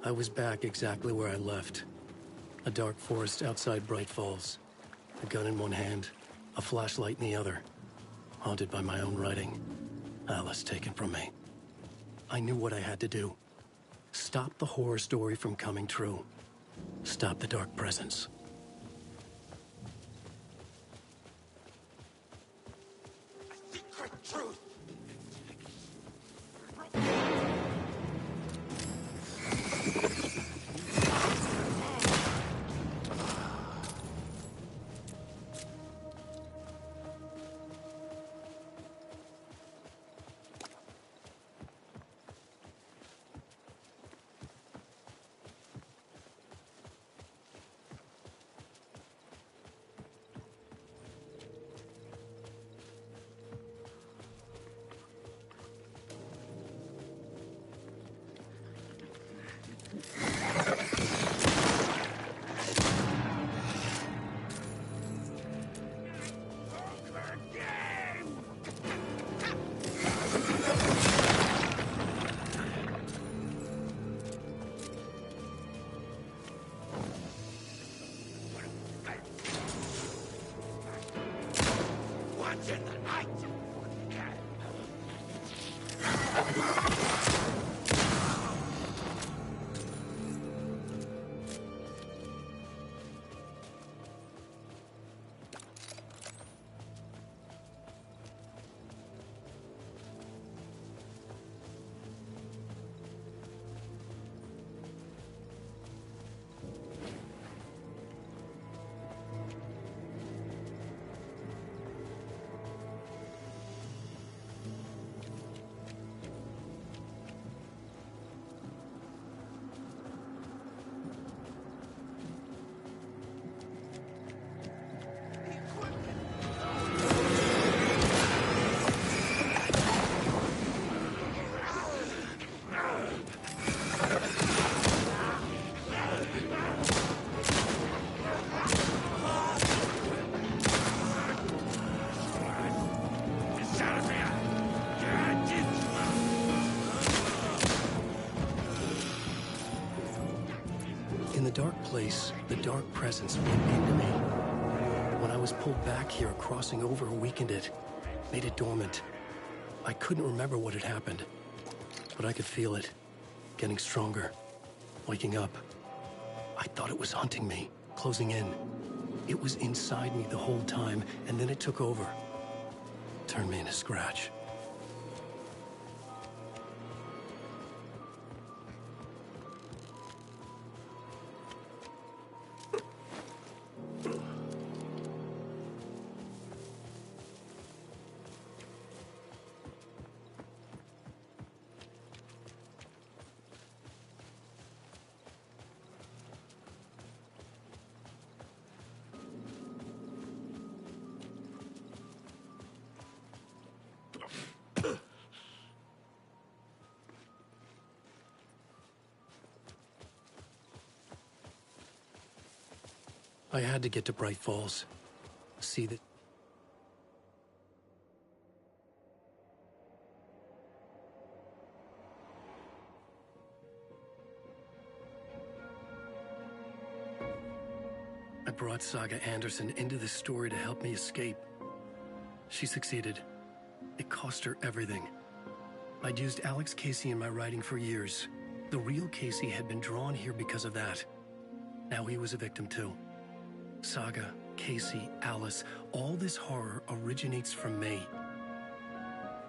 I was back exactly where I left. A dark forest outside Bright Falls. A gun in one hand, a flashlight in the other. Haunted by my own writing. Alice taken from me. I knew what I had to do. Stop the horror story from coming true. Stop the dark presence. Truth. In the night. In the dark place, the dark presence went into me. When I was pulled back here, crossing over weakened it, made it dormant. I couldn't remember what had happened, but I could feel it, getting stronger, waking up. I thought it was hunting me, closing in. It was inside me the whole time, and then it took over. Turned me into Scratch. I had to get to Bright Falls. See that... I brought Saga Anderson into this story to help me escape. She succeeded. It cost her everything. I'd used Alex Casey in my writing for years. The real Casey had been drawn here because of that. Now he was a victim too. Saga, Casey, Alice, all this horror originates from me.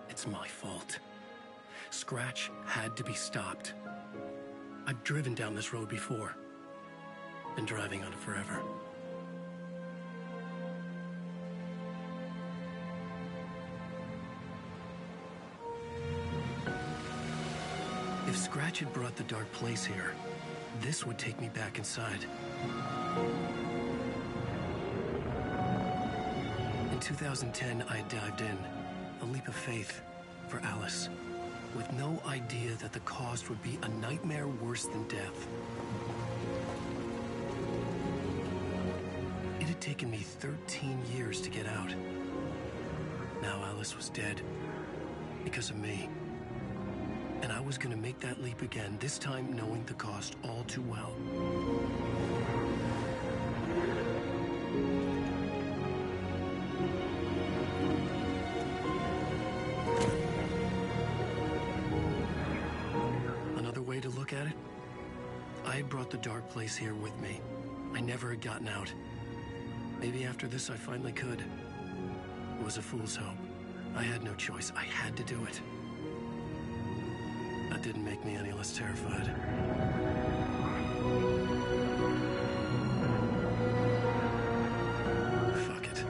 It's my fault. Scratch had to be stopped. I've driven down this road before. Been driving on it forever. If Scratch had brought the Dark Place here, this would take me back inside. In 2010, I dived in, a leap of faith for Alice, with no idea that the cost would be a nightmare worse than death. It had taken me 13 years to get out. Now Alice was dead, because of me. And I was gonna make that leap again, this time knowing the cost all too well. Another way to look at it? I had brought the Dark Place here with me. I never had gotten out. Maybe after this I finally could. It was a fool's hope. I had no choice. I had to do it. That didn't make me any less terrified. Fuck it.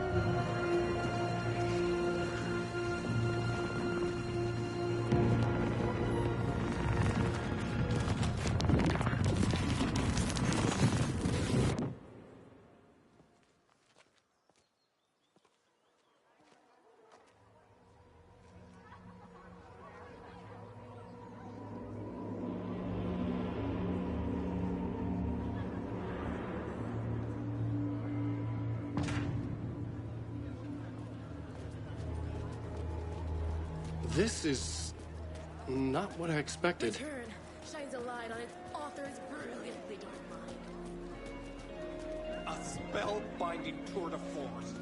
This is not what I expected. Return shines a light on its author's brilliantly dark mind. A spellbinding tour de force.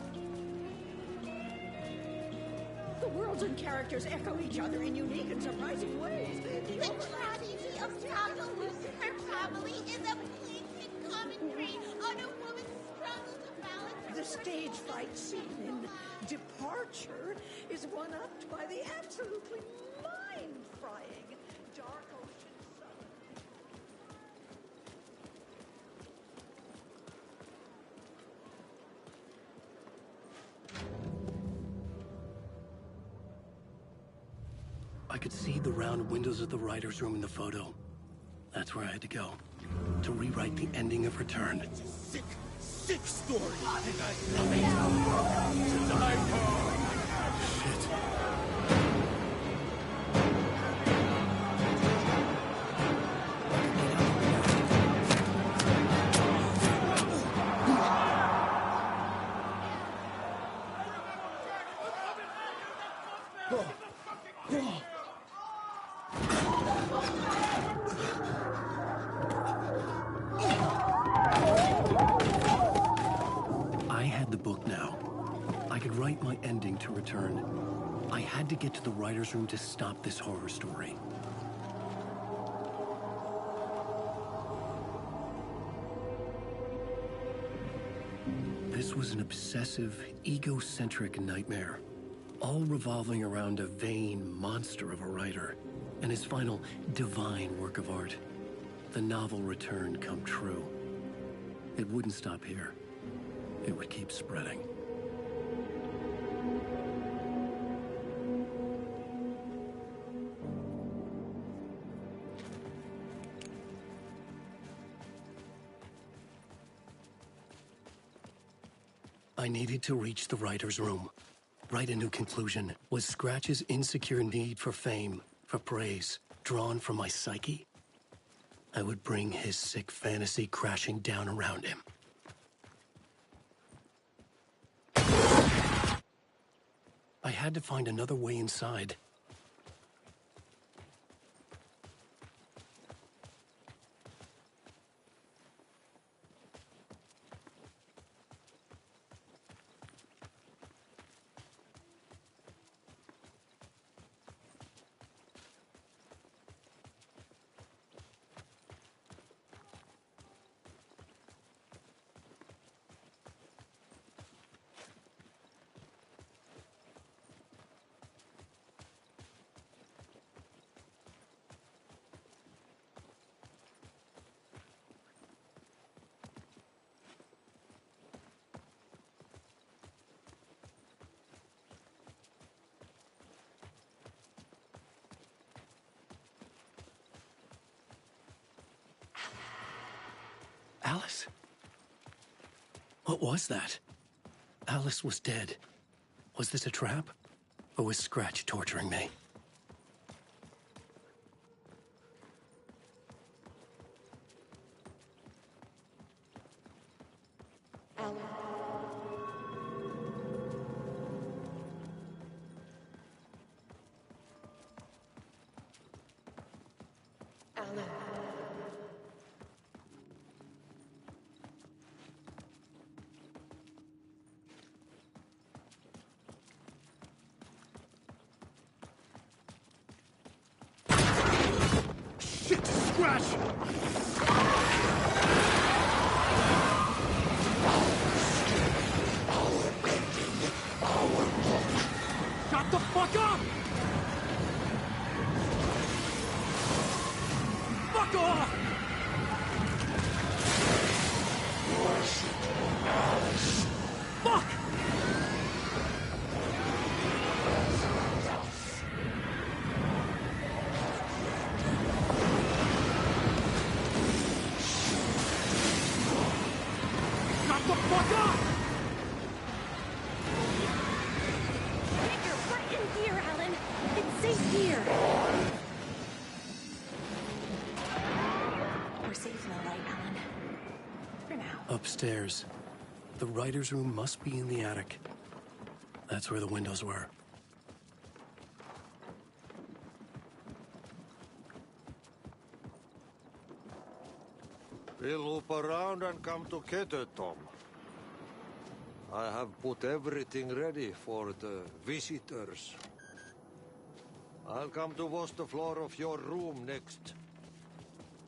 The worlds and characters echo each other in unique and surprising ways. The tragedy of Saga losing her family is a blatant commentary on a woman's struggle to balance The stage fight scene in Departure is one-upped by the absolutely mind-frying Dark Ocean Sun. I could see the round windows of the writer's room in the photo. That's where I had to go. To rewrite the ending of Return. It's a sick story. And I love it. Since I Shit. I had the book now. I could write my ending to Return. I had to get to the writer's room to stop this horror story. This was an obsessive, egocentric nightmare, all revolving around a vain monster of a writer and his final divine work of art, the novel Return come true. It wouldn't stop here. It would keep spreading. I needed to reach the writer's room. Write a new conclusion. Was Scratch's insecure need for fame, for praise, drawn from my psyche? I would bring his sick fantasy crashing down around him. I had to find another way inside. Alice? What was that? Alice was dead. Was this a trap? Or was Scratch torturing me? Scratch! Shut the fuck up! Fuck off! Fuck! Shut the fuck up! Victor, we're in here, Alan. It's safe here. We're safe now, right, Alan? For now. Upstairs. The writer's room must be in the attic. That's where the windows were. We'll loop around and come together, Tom. I have put everything ready for the visitors. I'll come to wash the floor of your room next.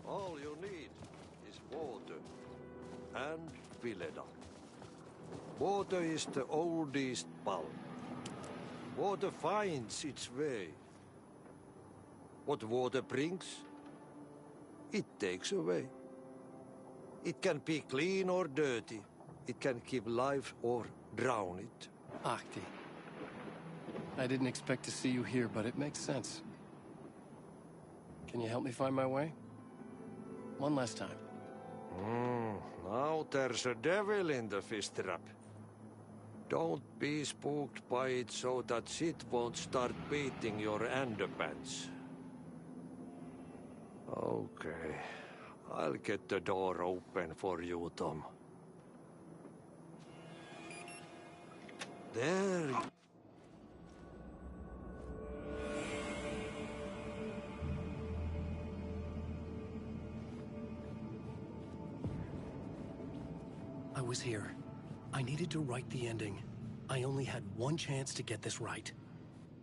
All you need is water and Vileda. Water is the oldest bulb. Water finds its way. What water brings, it takes away. It can be clean or dirty. It can give life or drown it. Ahti. I didn't expect to see you here, but it makes sense. Can you help me find my way? One last time. Now there's a devil in the fist trap. Don't be spooked by it so that shit won't start beating your underpants. Okay. I'll get the door open for you, Tom. There you... I was here. I needed to write the ending. I only had one chance to get this right.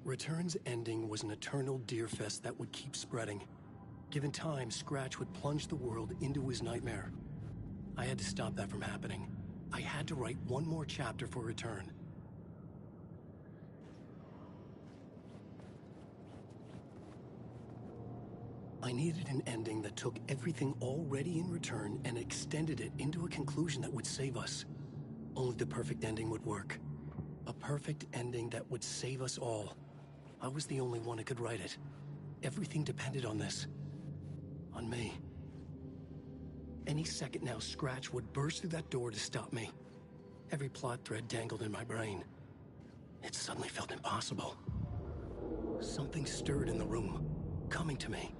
Return's ending was an eternal Deerfest that would keep spreading. Given time, Scratch would plunge the world into his nightmare. I had to stop that from happening. I had to write one more chapter for Return. I needed an ending that took everything already in Return and extended it into a conclusion that would save us. Only the perfect ending would work. A perfect ending that would save us all. I was the only one who could write it. Everything depended on this. On me. Any second now, Scratch would burst through that door to stop me. Every plot thread dangled in my brain. It suddenly felt impossible. Something stirred in the room, coming to me.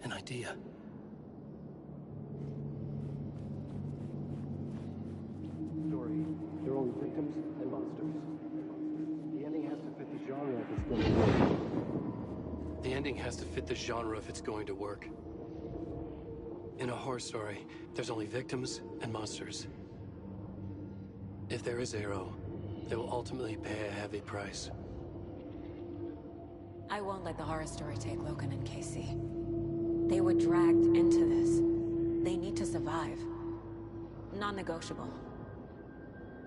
An idea. Story. They're only victims and monsters. The ending has to fit is gonna work. The ending has to fit the genre if it's going to work. In a horror story, there's only victims and monsters. If there is Arrow, they will ultimately pay a heavy price. I won't let the horror story take Logan and Casey. They were dragged into this. They need to survive. Non-negotiable.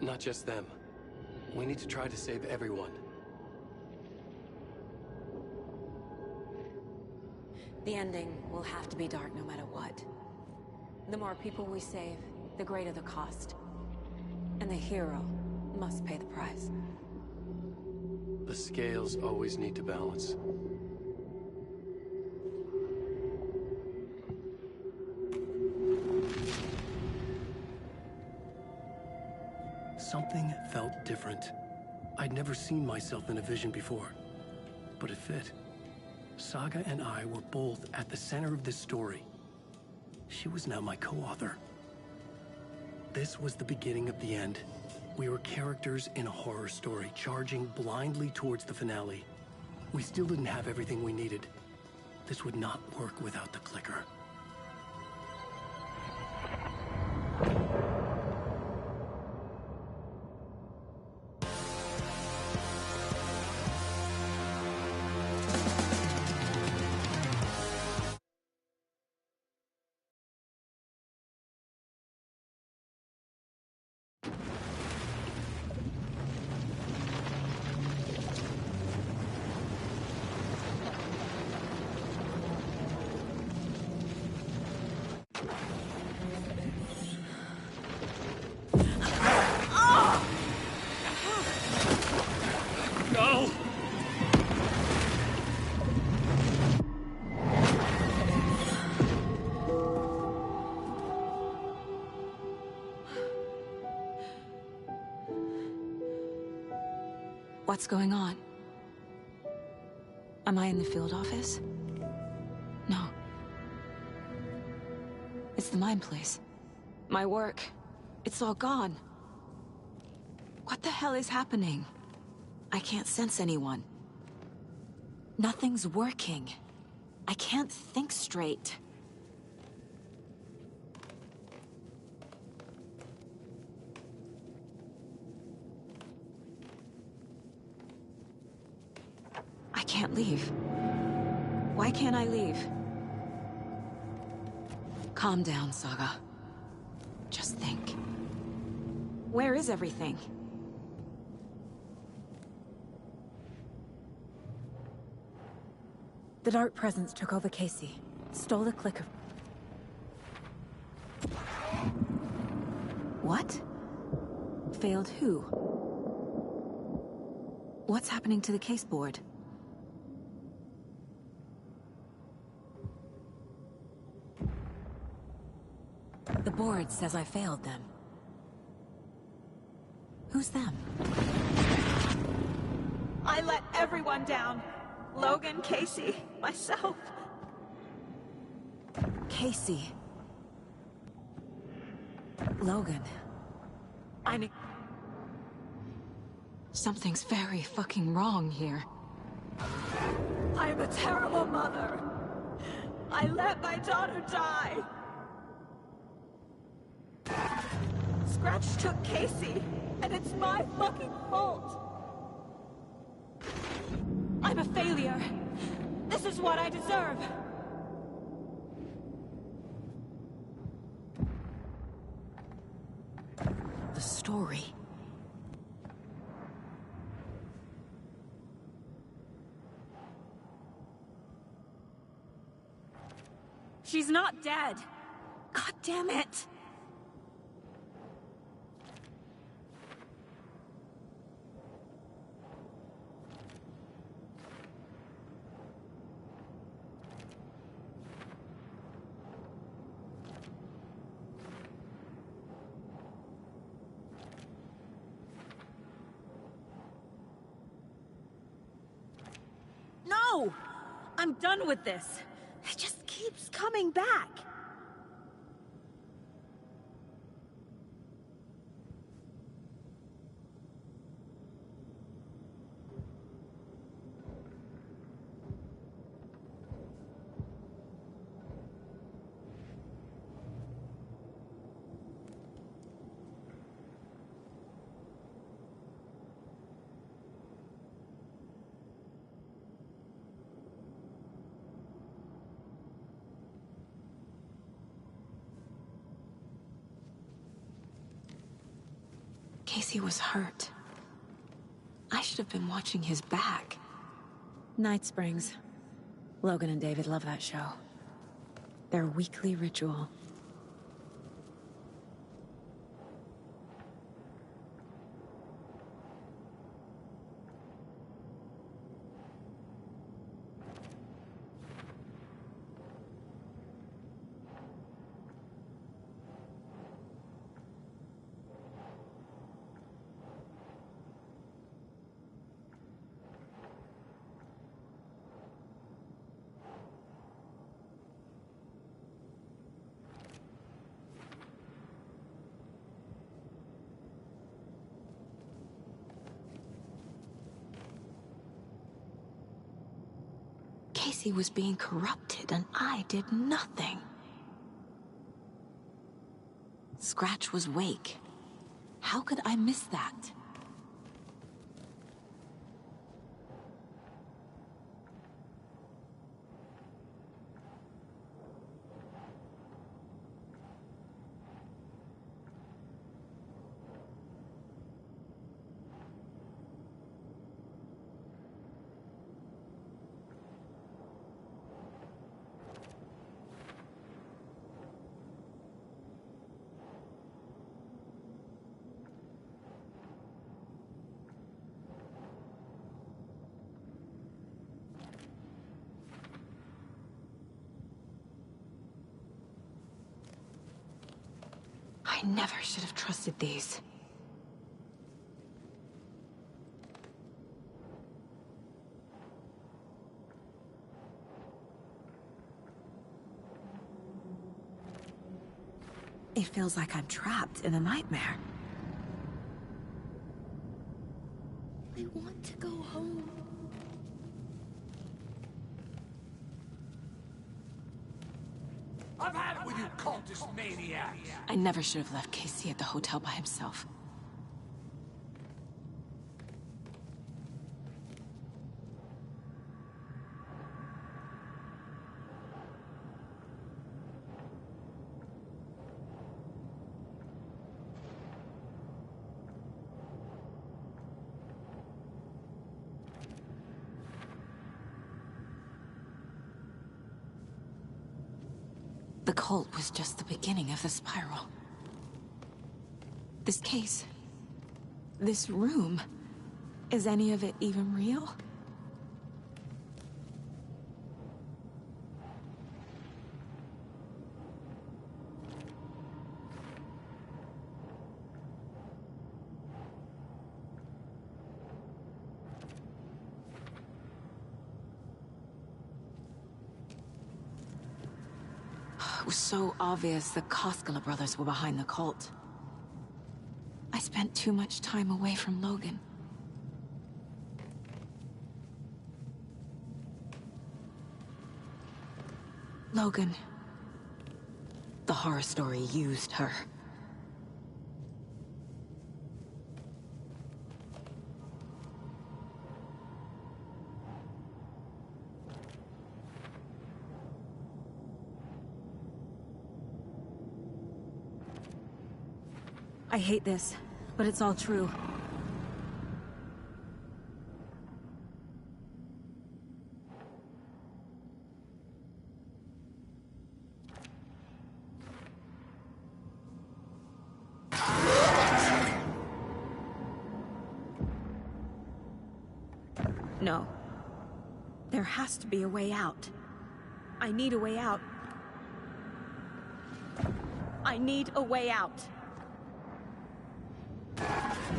Not just them. We need to try to save everyone. The ending will have to be dark no matter what. The more people we save, the greater the cost. And the hero must pay the price. The scales always need to balance. Something felt different. I'd never seen myself in a vision before, but it fit. Saga and I were both at the center of this story. She was now my co-author. This was the beginning of the end. We were characters in a horror story, charging blindly towards the finale. We still didn't have everything we needed. This would not work without the clicker. No! What's going on? Am I in the field office? No. It's the mine place. My work. It's all gone. What the hell is happening? I can't sense anyone. Nothing's working. I can't think straight. I can't leave. Why can't I leave? Calm down, Saga. Just think. Where is everything? The Dark Presence took over Casey. Stole the clicker. What? Failed who? What's happening to the case board? The board says I failed them. Who's them? I let everyone down. Logan, Casey, myself. Casey. Logan. Something's very fucking wrong here. I'm a terrible mother. I let my daughter die. Scratch took Casey, and it's my fucking fault. I'm a failure. This is what I deserve. The story. She's not dead. God damn it. No! I'm done with this. It just keeps coming back. Casey was hurt. I should have been watching his back. Night Springs. Logan and David love that show. Their weekly ritual. Casey was being corrupted, and I did nothing. Scratch was Wake. How could I miss that? I never should have trusted these. It feels like I'm trapped in a nightmare. I want to go home. I've had it with you cultist maniacs! I never should have left Casey at the hotel by himself. The cult was just the beginning of the spiral. This case, this room, is any of it even real? It was so obvious the Koskela brothers were behind the cult. I spent too much time away from Logan. Logan. The horror story used her. I hate this, but it's all true. No. There has to be a way out. I need a way out. I need a way out.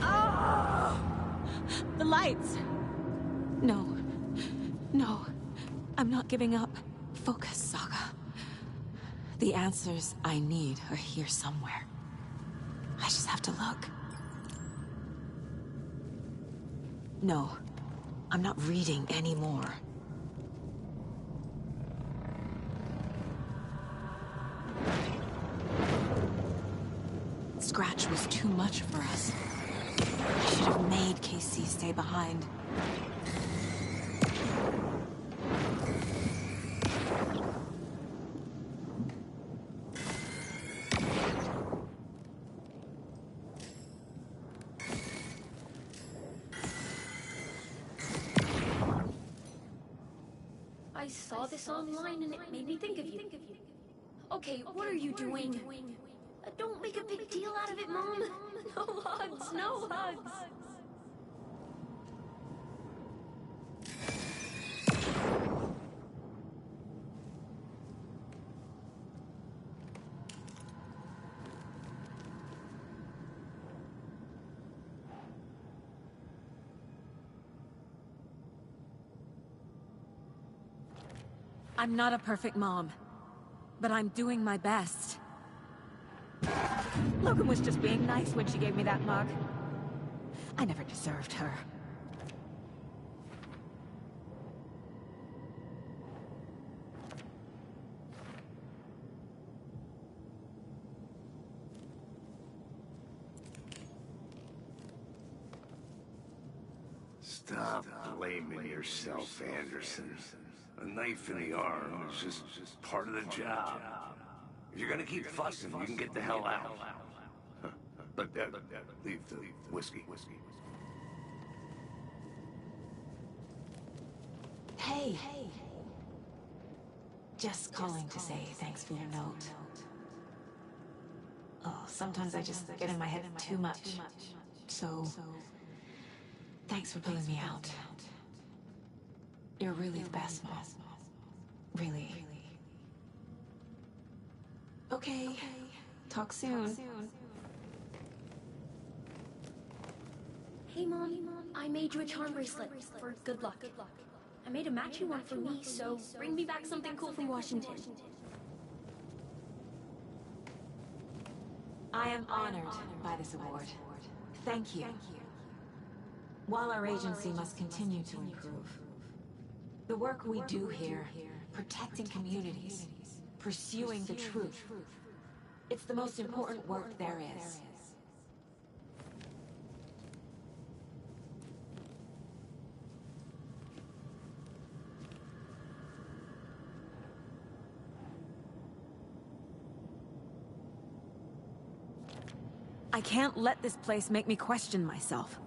Oh! The lights! No. No. I'm not giving up. Focus, Saga. The answers I need are here somewhere. I just have to look. No. I'm not reading anymore. Scratch was too much for us. I should have made Casey stay behind. I saw this online and it made me think of you. Okay, what are you doing? Don't make a big deal out of it, Mom. No hugs, no hugs. I'm not a perfect mom, but I'm doing my best. Logan was just being nice when she gave me that mug. I never deserved her. Stop blaming yourself, Anderson. A knife in the arm is just part of the job. If you're gonna keep fussing, you can get the hell out. But leave the whiskey. Hey. Just calling to say thanks for your note. Oh, sometimes I just get in my head too much. So, thanks for pulling me out. You're really the best, Mom. Really. Okay. Talk soon. Hey, Mom. I made you a charm bracelet for good luck. I made a matching one for me, so bring me back something cool from Washington. I am honored by this award. Thank you. While our agency must continue to improve, the work we do here, protecting communities, pursuing the truth, it's the most important work there is. I can't let this place make me question myself.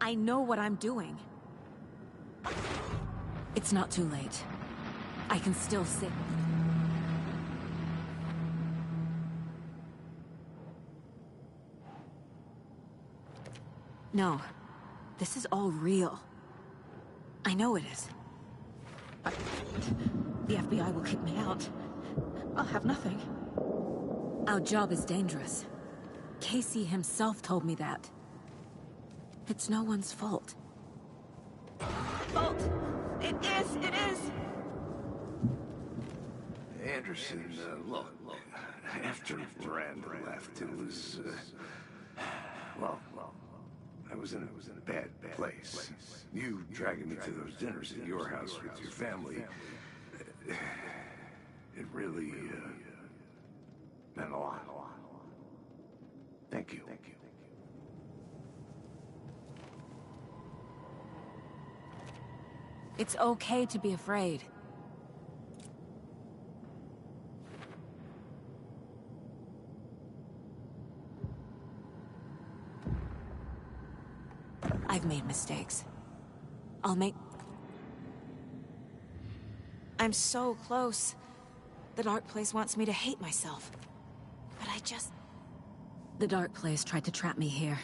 I know what I'm doing. It's not too late. I can still sit. No. This is all real. I know it is. But the FBI will kick me out. I'll have nothing. Our job is dangerous. Casey himself told me that. It's no one's fault. Fault! It is! Anderson, look, after Miranda left, it was, well, I was in a bad place. You dragging me to those dinners at your house with your family, it really, meant a lot. Thank you. It's okay to be afraid. I've made mistakes. I'm so close. The Dark Place wants me to hate myself. But The Dark Place tried to trap me here.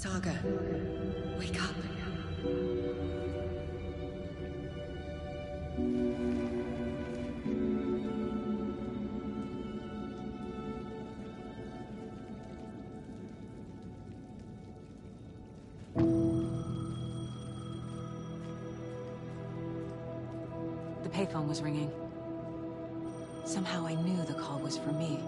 Saga, wake up. The payphone was ringing. Somehow I knew the call was for me.